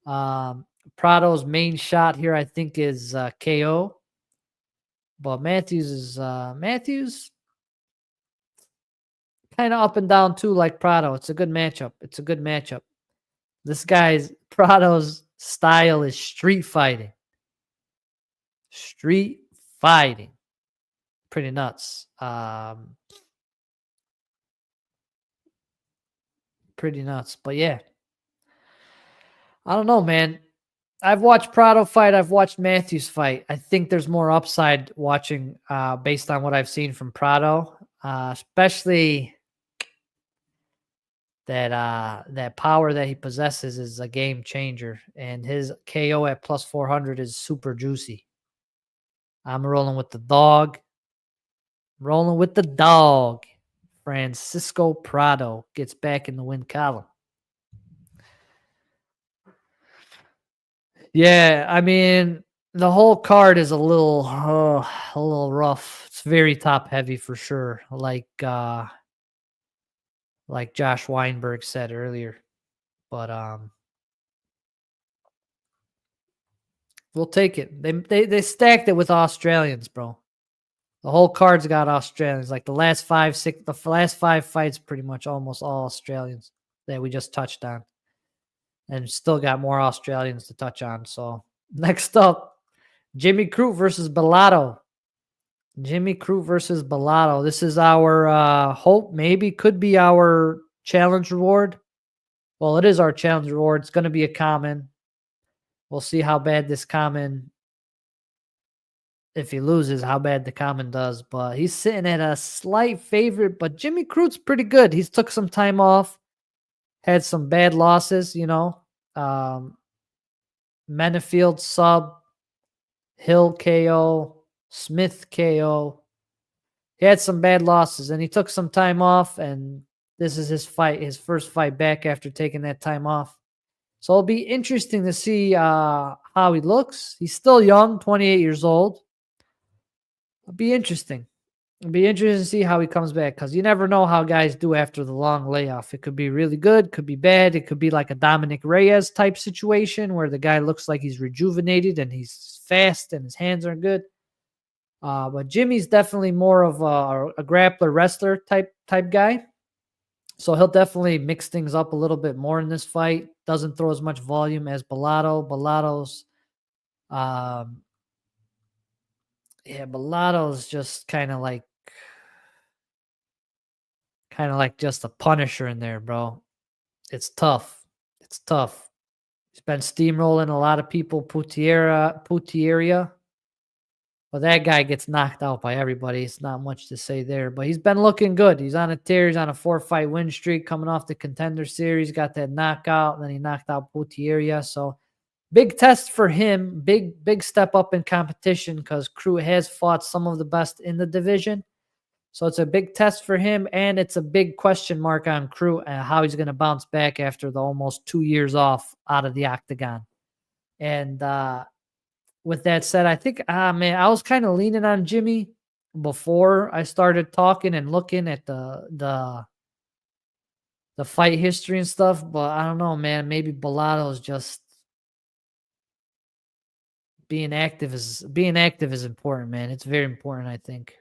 B: Prado's main shot here, I think, is KO. But Matthews kind of up and down too, like Prado. It's a good matchup. This guy's Prado's style is street fighting. Pretty nuts. Pretty nuts. But yeah, I don't know, man. I've watched Prado fight. I've watched Matthews fight. I think there's more upside watching based on what I've seen from Prado, especially that power that he possesses is a game changer, and his KO at plus 400 is super juicy. I'm rolling with the dog. Rolling with the dog. Francisco Prado gets back in the win column. Yeah, I mean, the whole card is a little rough. It's very top heavy for sure. Like Josh Weinberg said earlier. But we'll take it. They stacked it with Australians, bro. The whole card's got Australians. Like the last five fights, pretty much almost all Australians that we just touched on. And still got more Australians to touch on. So next up, Jimmy Crute versus Bellato. Jimmy Crute versus Bellato. This is our hope, maybe could be our challenge reward. Well, it is our challenge reward. It's going to be a common. We'll see how bad this common, if he loses, how bad the common does. But he's sitting at a slight favorite, but Jimmy Crute's pretty good. He's took some time off, had some bad losses, you know. Menefield sub, Hill KO, Smith KO. He had some bad losses, and he took some time off, and this is his first fight back after taking that time off. So it'll be interesting to see how he looks. He's still young, 28 years old. It'll be interesting. It'll be interesting to see how he comes back, because you never know how guys do after the long layoff. It could be really good, could be bad. It could be like a Dominic Reyes type situation where the guy looks like he's rejuvenated and he's fast and his hands are good. But Jimmy's definitely more of a grappler wrestler type guy. So he'll definitely mix things up a little bit more in this fight. Doesn't throw as much volume as Bellato. Bellato's just kind of like just a punisher in there, bro. It's tough. It's tough. He's been steamrolling a lot of people. Putieria. Well, that guy gets knocked out by everybody. It's not much to say there, but he's been looking good. He's on a tear. He's on a 4-fight win streak coming off the Contender Series. Got that knockout, and then he knocked out Putieria. So big test for him. Big step up in competition, because Crute has fought some of the best in the division. So it's a big test for him, and it's a big question mark on Crute and how he's going to bounce back after the almost 2 years off out of the octagon. And with that said, I think, man, I was kind of leaning on Jimmy before I started talking and looking at the fight history and stuff, but I don't know, man. Maybe Bellato is just being active is important, man. It's very important, I think.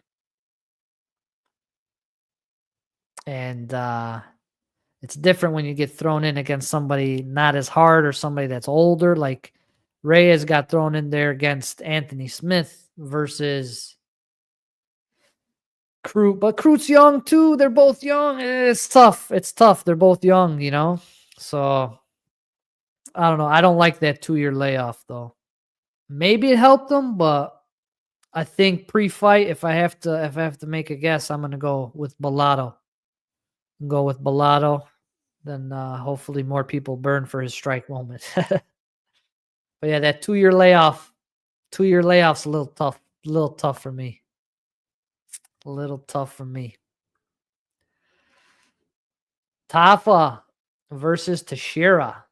B: And it's different when you get thrown in against somebody not as hard or somebody that's older. Like Reyes got thrown in there against Anthony Smith versus Crute. But Crute's young too. They're both young. It's tough. They're both young, you know? So I don't know. I don't like that 2-year layoff though. Maybe it helped them, but I think pre-fight, if I have to make a guess, I'm gonna go with Bellato. Then hopefully more people burn for his strike moment. But yeah, that 2-year layoff's a little tough for me. A little tough for me. Tafa versus Teixeira.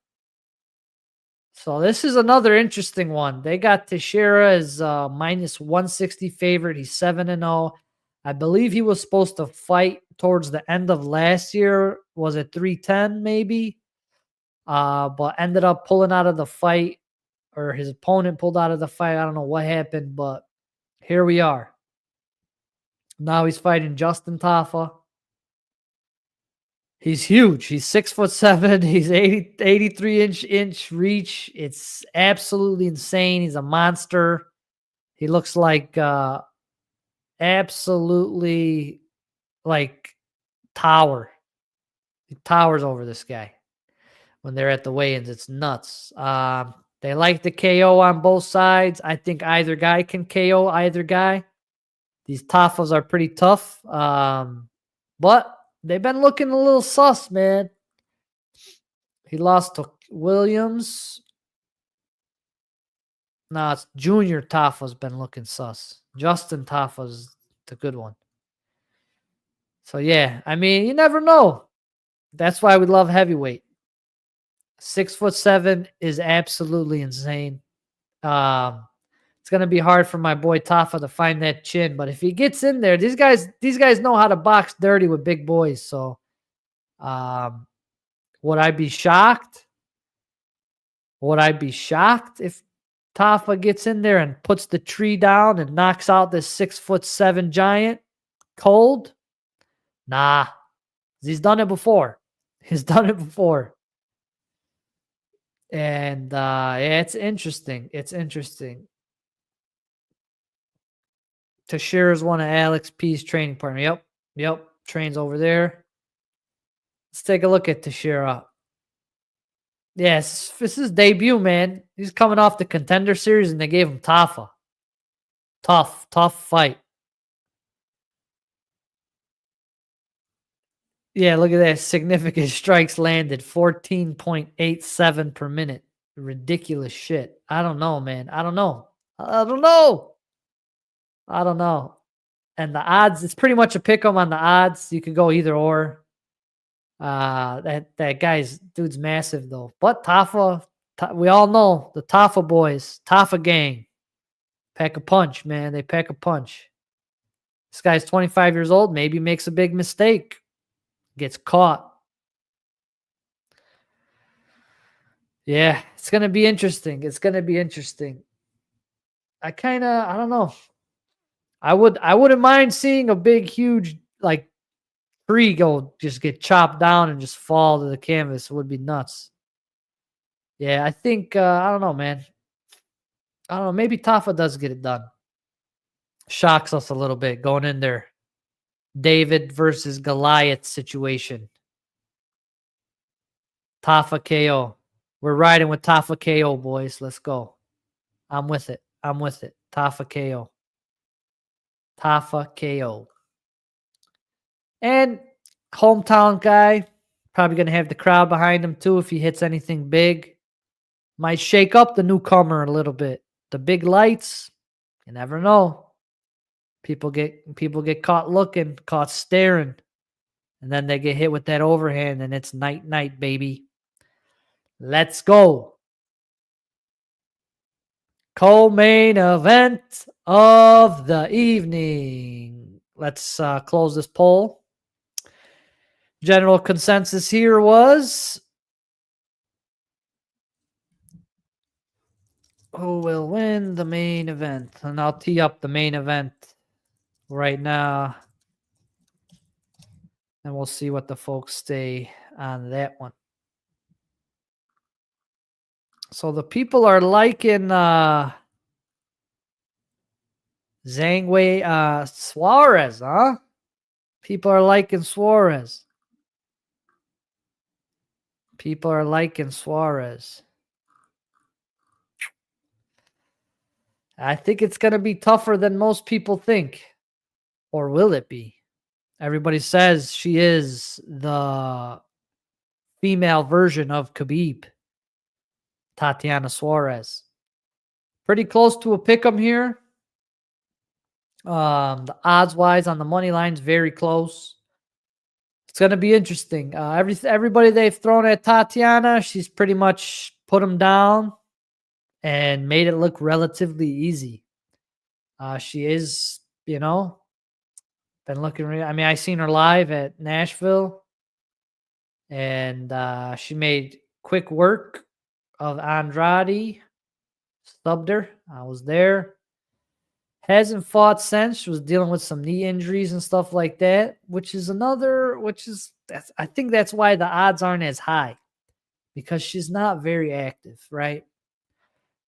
B: So this is another interesting one. They got Teixeira as minus 160 favorite. He's 7-0. I believe he was supposed to fight towards the end of last year. Was it 310 maybe? But ended up pulling out of the fight, or his opponent pulled out of the fight. I don't know what happened, but here we are. Now he's fighting Justin Tafa. He's huge. He's 6'7". He's 83 inch reach. It's absolutely insane. He's a monster. He looks like absolutely like Tower. He towers over this guy when they're at the weigh-ins. It's nuts. They like the KO on both sides. I think either guy can KO either guy. These Tafas are pretty tough. But they've been looking a little sus, man. He lost to Williams. No, it's Junior Tafa's been looking sus. Justin Tafa's the good one. So, yeah, I mean, you never know. That's why we love heavyweight. 6'7" is absolutely insane. It's gonna be hard for my boy Tafa to find that chin, but if he gets in there, these guys know how to box dirty with big boys. So, would I be shocked? Would I be shocked if Tafa gets in there and puts the tree down and knocks out this 6'7" giant cold? Nah, he's done it before. He's done it before. And yeah, it's interesting. It's interesting. Tashir is one of Alex P's training partner. Yep. Trains over there. Let's take a look at Tashira. Yes, this is his debut, man. He's coming off the Contender Series, and they gave him Tafa. Tough fight. Yeah, look at that. Significant strikes landed. 14.87 per minute. Ridiculous shit. I don't know, man. I don't know. And the odds, it's pretty much a pick 'em on the odds. You could go either or. That dude's massive though. But Tafa, we all know the Tafa boys, Tafa gang, pack a punch, man. They pack a punch. This guy's 25 years old. Maybe makes a big mistake, gets caught. Yeah, it's gonna be interesting. I don't know. I wouldn't mind seeing a big, huge like tree just get chopped down and just fall to the canvas. It would be nuts. Yeah, I think I don't know, man. I don't know. Maybe Tafa does get it done. Shocks us a little bit going in there. David versus Goliath situation. Tafa KO. We're riding with Tafa KO, boys. Let's go. I'm with it. Tafa KO. Tafa KO. And hometown guy. Probably going to have the crowd behind him too if he hits anything big. Might shake up the newcomer a little bit. The big lights, you never know. People get caught looking, caught staring, and then they get hit with that overhand, and it's night, baby. Let's go. Co-main event of the evening. Let's close this poll. General consensus here was who will win the main event? And I'll tee up the main event right now. And we'll see what the folks say on that one. So the people are liking Zhangwei Suarez, huh? People are liking Suarez. I think it's going to be tougher than most people think. Or will it be? Everybody says she is the female version of Khabib. Tatiana Suarez. Pretty close to a pick'em here. The odds-wise on the money line's very close. It's going to be interesting. Everybody they've thrown at Tatiana, she's pretty much put them down and made it look relatively easy. She is, been looking. I seen her live at Nashville, and she made quick work of Andrade. Stubbed her. I was there. Hasn't fought since. She was dealing with some knee injuries and stuff like that, I think that's why the odds aren't as high, because she's not very active, right?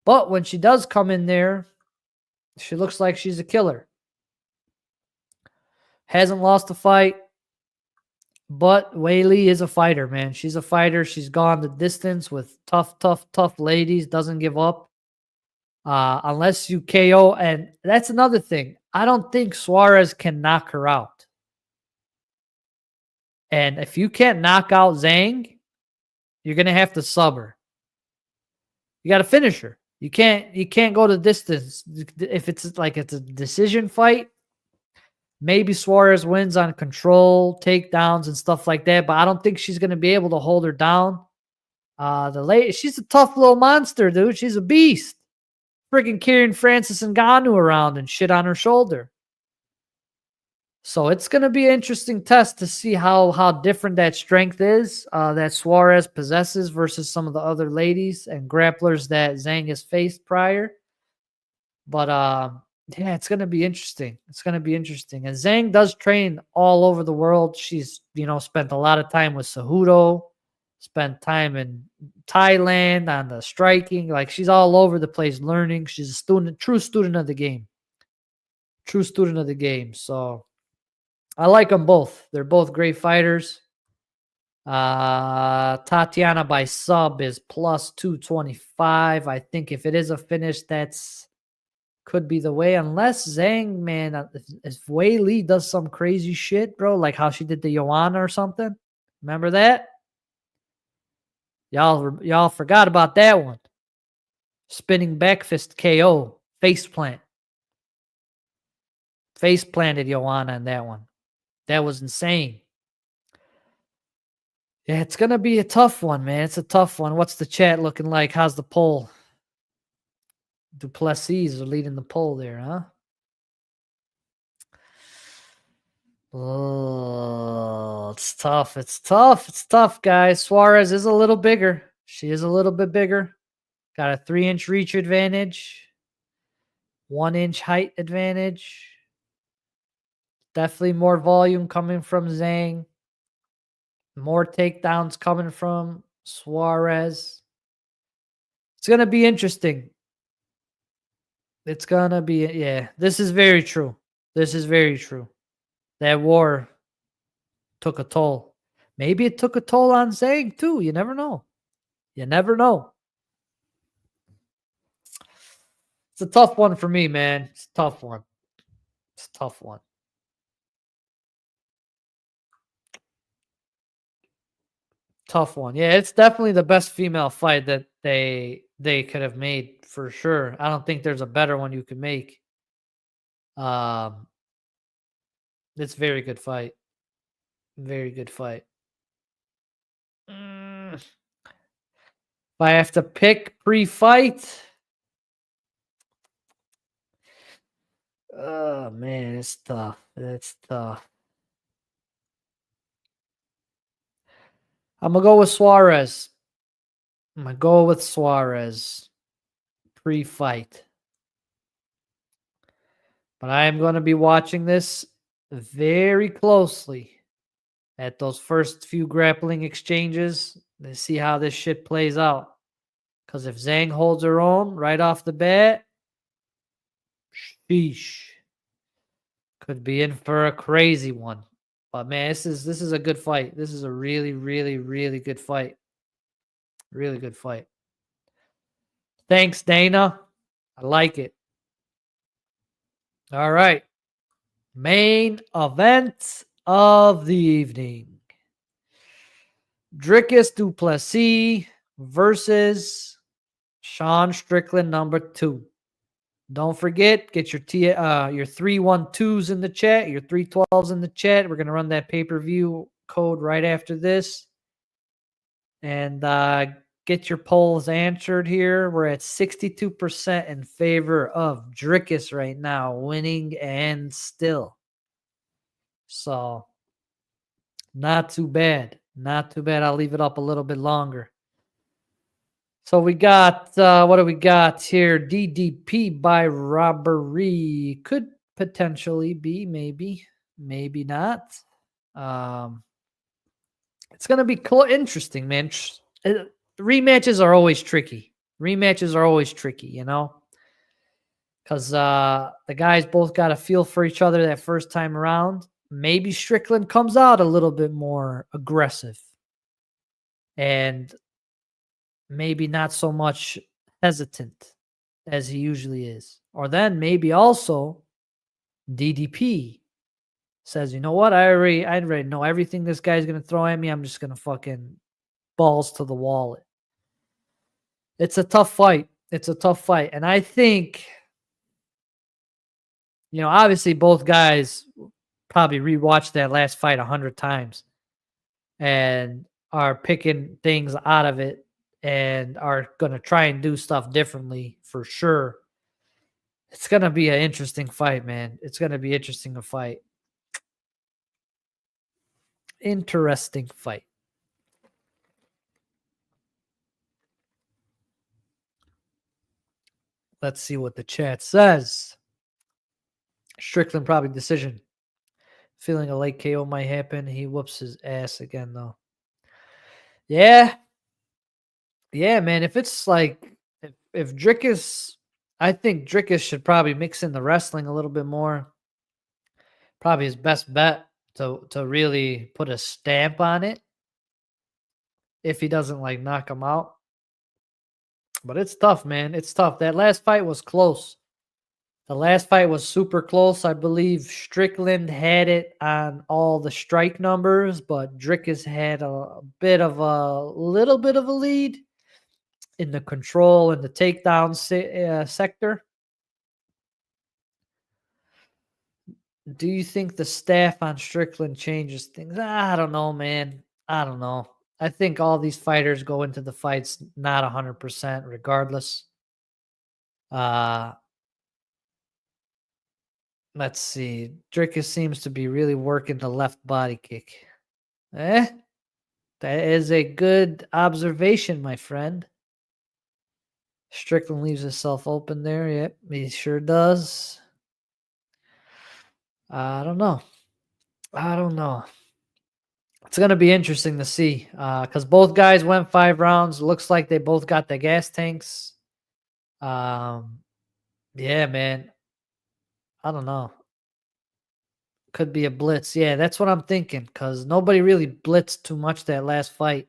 B: But when she does come in there, she looks like she's a killer. Hasn't lost a fight. But Weili is a fighter, man. She's a fighter. She's gone the distance with tough ladies. Doesn't give up. Unless you KO. And that's another thing. I don't think Suarez can knock her out. And if you can't knock out Zhang, you're going to have to sub her. You got to finish her. You can't go the distance. If it's like it's a decision fight, maybe Suarez wins on control, takedowns, and stuff like that. But I don't think she's going to be able to hold her down. She's a tough little monster, dude. She's a beast. Freaking carrying Francis Ngannou around and shit on her shoulder. So it's going to be an interesting test to see how different that strength is that Suarez possesses versus some of the other ladies and grapplers that Zhang has faced prior. But yeah, it's going to be interesting. It's going to be interesting. And Zhang does train all over the world. She's, spent a lot of time with Cejudo, spent time in Thailand on the striking. Like, she's all over the place learning. She's a student, true student of the game. True student of the game. So I like them both. They're both great fighters. Tatiana by sub is plus 225. I think if it is a finish, that's could be the way. Unless Zhang, man, if Weili does some crazy shit, bro, like how she did to Joanna or something. Remember that? Y'all forgot about that one. Spinning back fist KO. Face plant. Face planted Joanna in that one. That was insane. Yeah, it's going to be a tough one, man. It's a tough one. What's the chat looking like? How's the poll? Duplessis are leading the poll there, huh? Oh, it's tough. It's tough. It's tough, guys. Suarez is a little bigger. She is a little bit bigger. Got a 3-inch reach advantage. 1-inch height advantage. Definitely more volume coming from Zhang. More takedowns coming from Suarez. It's going to be interesting. It's going to be, yeah, this is very true. This is very true. That war took a toll. Maybe it took a toll on Zhang too. You never know. You never know. It's a tough one for me, man. It's a tough one. It's a tough one. Tough one. Yeah, it's definitely the best female fight that they could have made for sure. I don't think there's a better one you could make. It's a very good fight. Very good fight. If I have to pick pre-fight, oh man, it's tough. It's tough. I'm gonna go with Suarez. I'm gonna go with Suarez pre-fight. But I am going to be watching this very closely at those first few grappling exchanges to see how this shit plays out. Because if Zhang holds her own right off the bat, sheesh, could be in for a crazy one. But man, this is a good fight. This is a really, really, really good fight. Really good fight. Thanks, Dana. I like it. All right. Main event of the evening. Dricus du Plessis versus Sean Strickland, number 2. Don't forget, get your 312s in the chat, your 312s in the chat. We're going to run that pay-per-view code right after this. And get your polls answered here. We're at 62% in favor of Dricus right now, winning and still. So, not too bad. Not too bad. I'll leave it up a little bit longer. So we got, what do we got here? DDP by robbery. Could potentially be, maybe not. It's going to be interesting, man. Rematches are always tricky. You know? Because the guys both got a feel for each other that first time around. maybe Strickland comes out a little bit more aggressive and maybe not so much hesitant as he usually is. Or then maybe also DDP says, you know what? I already know everything this guy's going to throw at me. I'm just going to fucking balls to the wall. It's a tough fight. It's a tough fight. And I think, obviously both guys probably rewatched that last fight 100 times and are picking things out of it and are going to try and do stuff differently for sure. It's going to be an interesting fight, man. It's going to be interesting to fight. Interesting fight. Let's see what the chat says. Strickland probably decision. Feeling a late KO might happen. He whoops his ass again, though. Yeah. Yeah, man. If it's like, if Drickus, I think Drickus should probably mix in the wrestling a little bit more. Probably his best bet to really put a stamp on it. If he doesn't like knock him out. But it's tough, man. It's tough. That last fight was close. The last fight was super close. I believe Strickland had it on all the strike numbers, but Drickus had a little bit of a lead in the control and the takedown sector. Do you think the staff on Strickland changes things? I don't know, man. I don't know. I think all these fighters go into the fights not 100% regardless. Let's see. Drickus seems to be really working the left body kick. That is a good observation, my friend. Strickland leaves himself open there. Yep, he sure does. I don't know. It's going to be interesting to see because both guys went 5 rounds. Looks like they both got the gas tanks. Yeah, man. I don't know. Could be a blitz. Yeah, that's what I'm thinking because nobody really blitzed too much that last fight.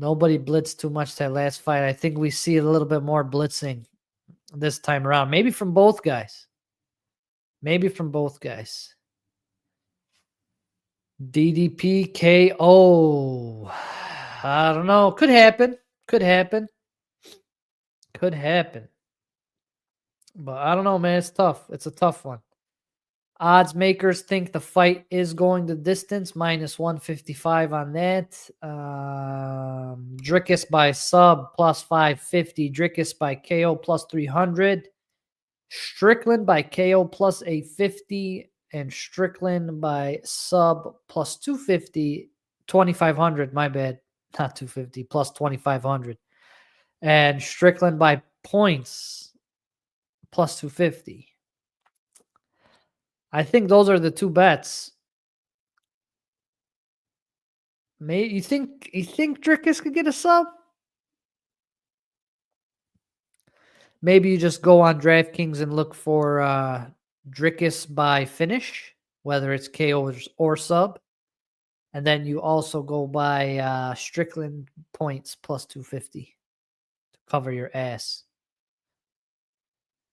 B: I think we see a little bit more blitzing this time around. Maybe from both guys. DDP KO. I don't know. Could happen. But I don't know, man. It's tough. It's a tough one. Odds makers think the fight is going the distance, -155 on that. Drickus by sub +550. Drickus by KO +300. Strickland by KO +850. And Strickland by sub +250. 2,500, my bad. Not 250, +2,500. And Strickland by points +250. I think those are the two bets. You think Drickus could get a sub? Maybe you just go on DraftKings and look for Drickus by finish, whether it's KO or sub. And then you also go by Strickland points +250 to cover your ass.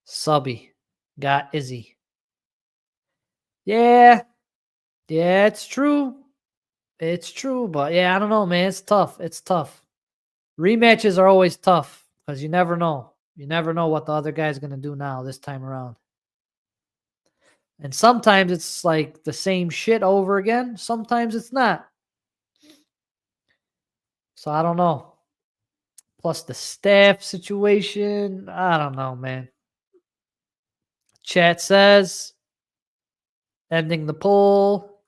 B: Subby got Izzy. Yeah, it's true. But yeah, I don't know, man. It's tough. Rematches are always tough because you never know. You never know what the other guy's going to do now this time around. And sometimes it's like the same shit over again. Sometimes it's not. So I don't know. Plus the staff situation. I don't know, man. Chat says, ending the poll.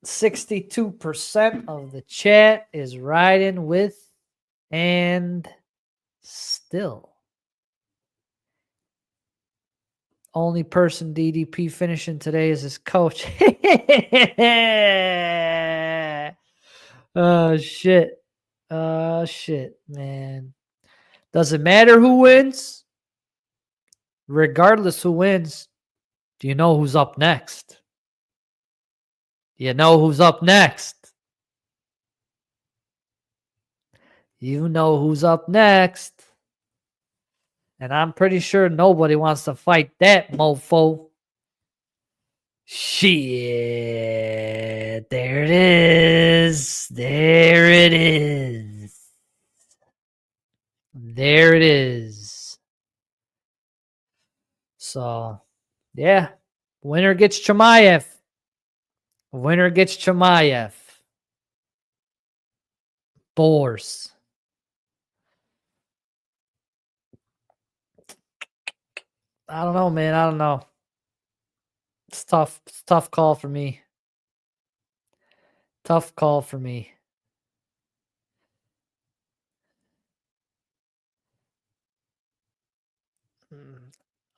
B: 62% of the chat is riding with and still. Only person DDP finishing today is his coach. Oh, shit. Man. Doesn't matter who wins. regardless who wins, do you know who's up next? You know who's up next. You know who's up next. And I'm pretty sure nobody wants to fight that mofo. Shit. There it is. There it is. There it is. So, yeah. Winner gets Chimaev. Winner gets Chimaev. Boars. I don't know, man. I don't know. It's tough. It's a tough call for me. Tough call for me.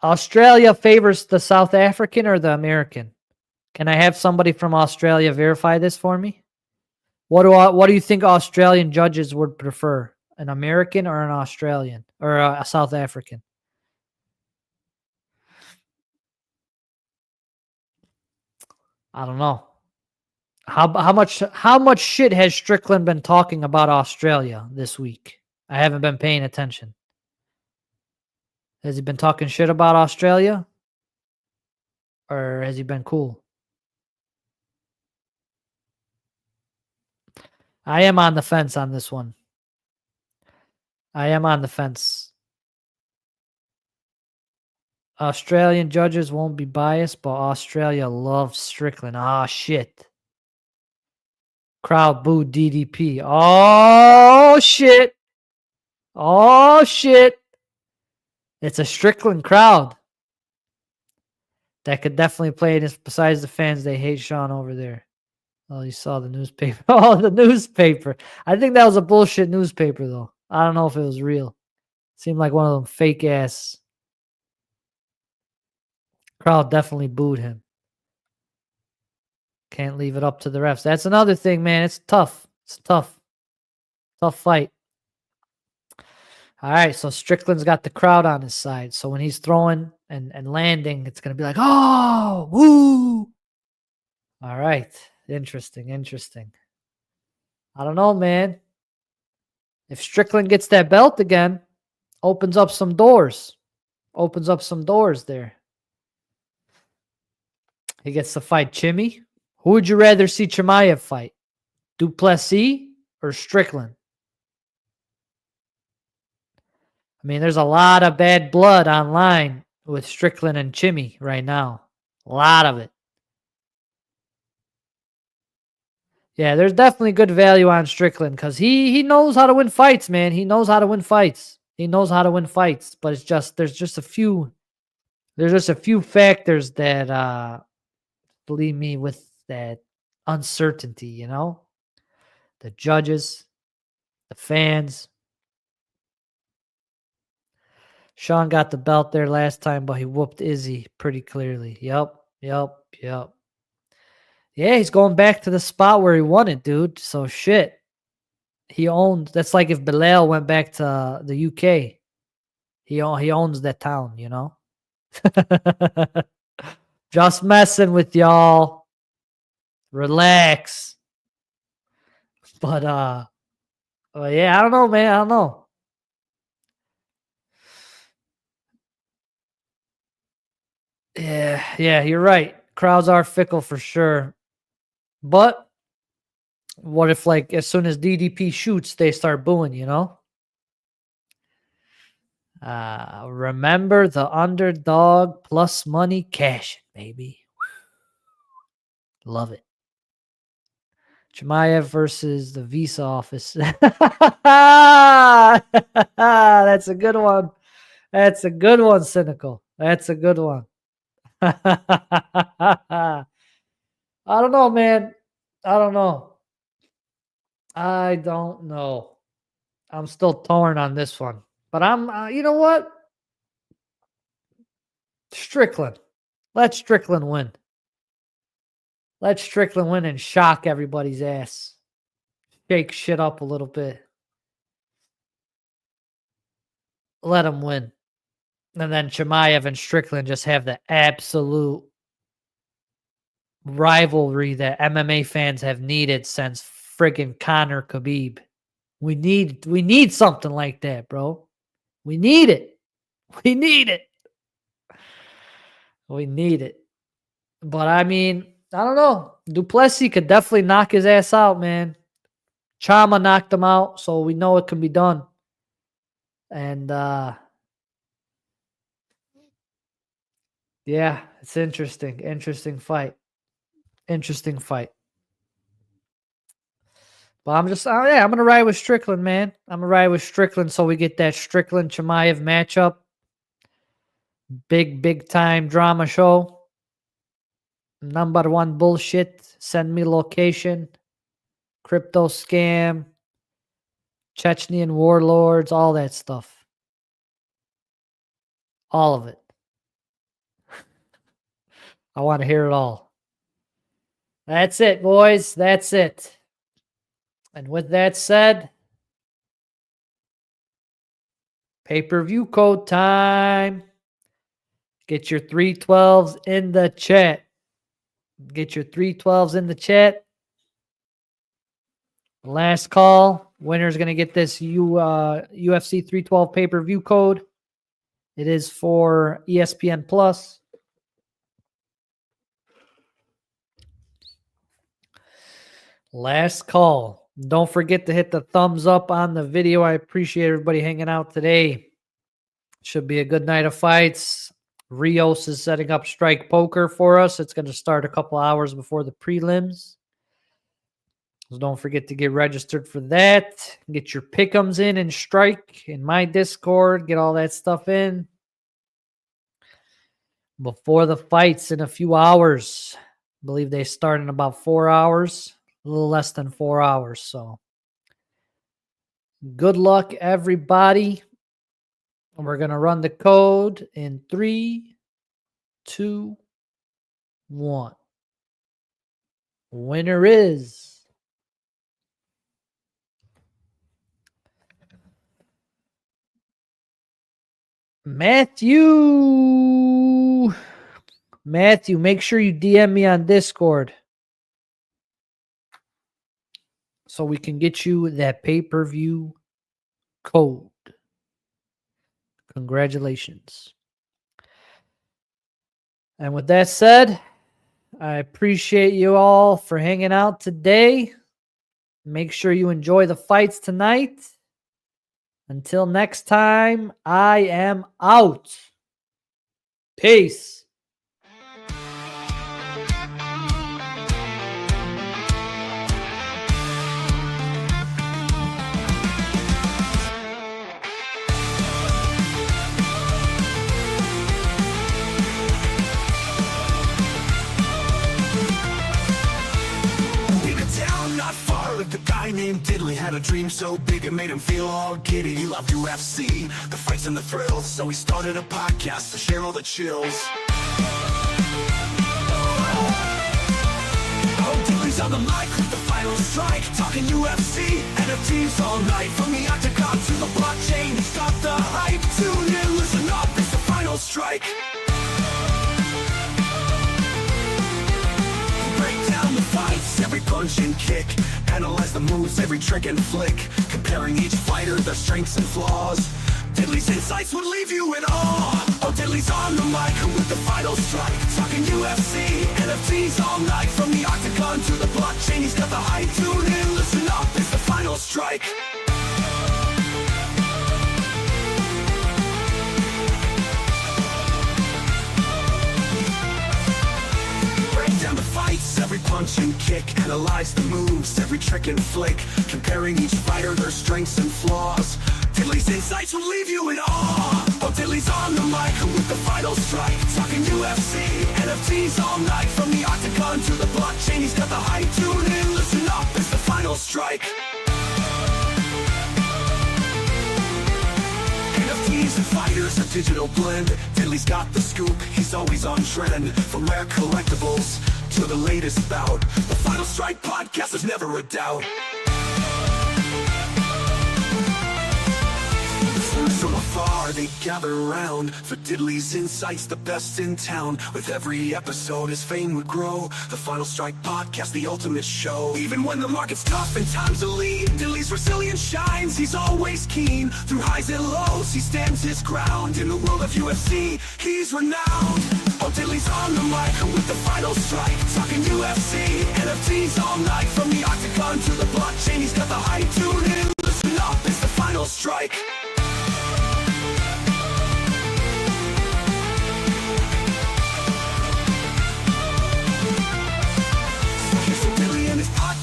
B: Australia favors the South African or the American? Can I have somebody from Australia verify this for me? What do you think Australian judges would prefer? An American or an Australian or a South African? I don't know. How much shit has Strickland been talking about Australia this week? I haven't been paying attention. Has he been talking shit about Australia? Or has he been cool? I am on the fence on this one. I am on the fence. Australian judges won't be biased, but Australia loves Strickland. Ah, shit. Crowd booed DDP. Oh, shit. Oh, shit. It's a Strickland crowd. That could definitely play this. Besides the fans, they hate Sean over there. Oh, you saw the newspaper. Oh, the newspaper. I think that was a bullshit newspaper, though. I don't know if it was real. Seemed like one of them fake ass. Crowd definitely booed him. Can't leave it up to the refs. That's another thing, man. It's tough. It's tough. Tough fight. All right, so Strickland's got the crowd on his side. So when he's throwing and landing, it's going to be like, oh, woo. All right. Interesting. I don't know, man. If Strickland gets that belt again, opens up some doors. Opens up some doors there. He gets to fight Chimmy. Who would you rather see Chimaev fight? Duplessis or Strickland? I mean, there's a lot of bad blood online with Strickland and Chimmy right now. A lot of it. Yeah, there's definitely good value on Strickland because he knows how to win fights, man. He knows how to win fights. But it's just there's just a few factors that believe me with that uncertainty, you know? The judges, the fans. Sean got the belt there last time, but he whooped Izzy pretty clearly. Yep. Yeah, he's going back to the spot where he won it, dude. So shit. He owned. That's like if Bilal went back to the UK. He owns that town, you know? Just messing with y'all. Relax. But yeah, I don't know, man. I don't know. Yeah, you're right. Crowds are fickle for sure. But what if, like, as soon as DDP shoots, they start booing, you know? Remember the underdog plus money cash, baby. Love it. Chimaev versus the visa office. That's a good one. That's a good one, Cynical. That's a good one. I don't know, man. I don't know. I'm still torn on this one. But I'm, you know what? Strickland. Let Strickland win. Let Strickland win and shock everybody's ass. Shake shit up a little bit. Let him win. And then Chimaev and Strickland just have the absolute rivalry that MMA fans have needed since friggin' Conor Khabib. We need something like that, bro. We need it. We need it. We need it. But I mean, I don't know. Duplessis could definitely knock his ass out, man. Chama knocked him out, so we know it can be done. And yeah, it's interesting. Interesting fight. Interesting fight. But I'm just, I'm going to ride with Strickland, man. I'm going to ride with Strickland so we get that Strickland-Chimaev matchup. Big time drama show. Number one bullshit. Send me location. Crypto scam. Chechnyan warlords. All that stuff. All of it. I want to hear it all. That's it, boys. That's it. And with that said, pay-per-view code time. Get your 312s in the chat. Get your 312s in the chat. Last call. Winner's going to get this UFC 312 pay-per-view code. It is for ESPN Plus. Last call. Don't forget to hit the thumbs up on the video. I appreciate everybody hanging out today. Should be a good night of fights. Rios is setting up Strike Poker for us. It's going to start a couple hours before the prelims. So don't forget to get registered for that. Get your pick'ems in Strike in my Discord. Get all that stuff in before the fights in a few hours. I believe they start in about 4 hours. A little less than 4 hours. So good luck, everybody. And we're going to run the code in 3, 2, 1. Winner is Matthew. Matthew, make sure you DM me on Discord so we can get you that pay-per-view code. Congratulations. And with that said, I appreciate you all for hanging out today. Make sure you enjoy the fights tonight. Until next time, I am out. Peace.
A: The guy named Diddley had a dream so big it made him feel all giddy. He loved UFC, the fights and the thrills, so he started a podcast to share all the chills. Oh, Diddley's on the mic with the final strike, talking UFC, NFTs all night. From the octagon to the blockchain, he's got the hype. Tune in, listen up, it's the final strike. Break down the fights, every punch and kick. Analyze the moves, every trick and flick, comparing each fighter, their strengths and flaws. Diddley's insights would leave you in awe. Oh, Diddley's on the mic with the final strike, talking UFC, NFTs all night. From the octagon to the blockchain, he's got the hype. Tune in, listen up, it's the final strike. Every punch and kick, analyze the moves, every trick and flick, comparing each fighter, their strengths and flaws. Diddley's insights will leave you in awe. Oh, Diddley's on the mic with the final strike, talking UFC, NFTs all night. From the octagon to the blockchain, he's got the hype. Tune in, listen up, it's the final strike. NFTs and fighters, a digital blend. Diddley's got the scoop, he's always on trend. From rare collectibles to the latest bout, the Final Strike podcast, there's never a doubt. So afar, they gather round for Diddley's insights, the best in town. With every episode, his fame would grow. The Final Strike podcast, the ultimate show. Even when the market's tough and times are lean, Diddley's resilience shines. He's always keen. Through highs and lows, he stands his ground. In the world of UFC, he's renowned. Oh, Diddley's on the mic with the Final Strike, talking UFC, NFTs all night. From the octagon to the blockchain, he's got the hype. Tune in, listen up, it's the Final Strike.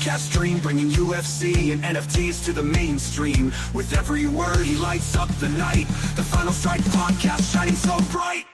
A: Podcast dream, bringing UFC and NFTs to the mainstream. With every word, he lights up the night. The Final Strike podcast shining so bright.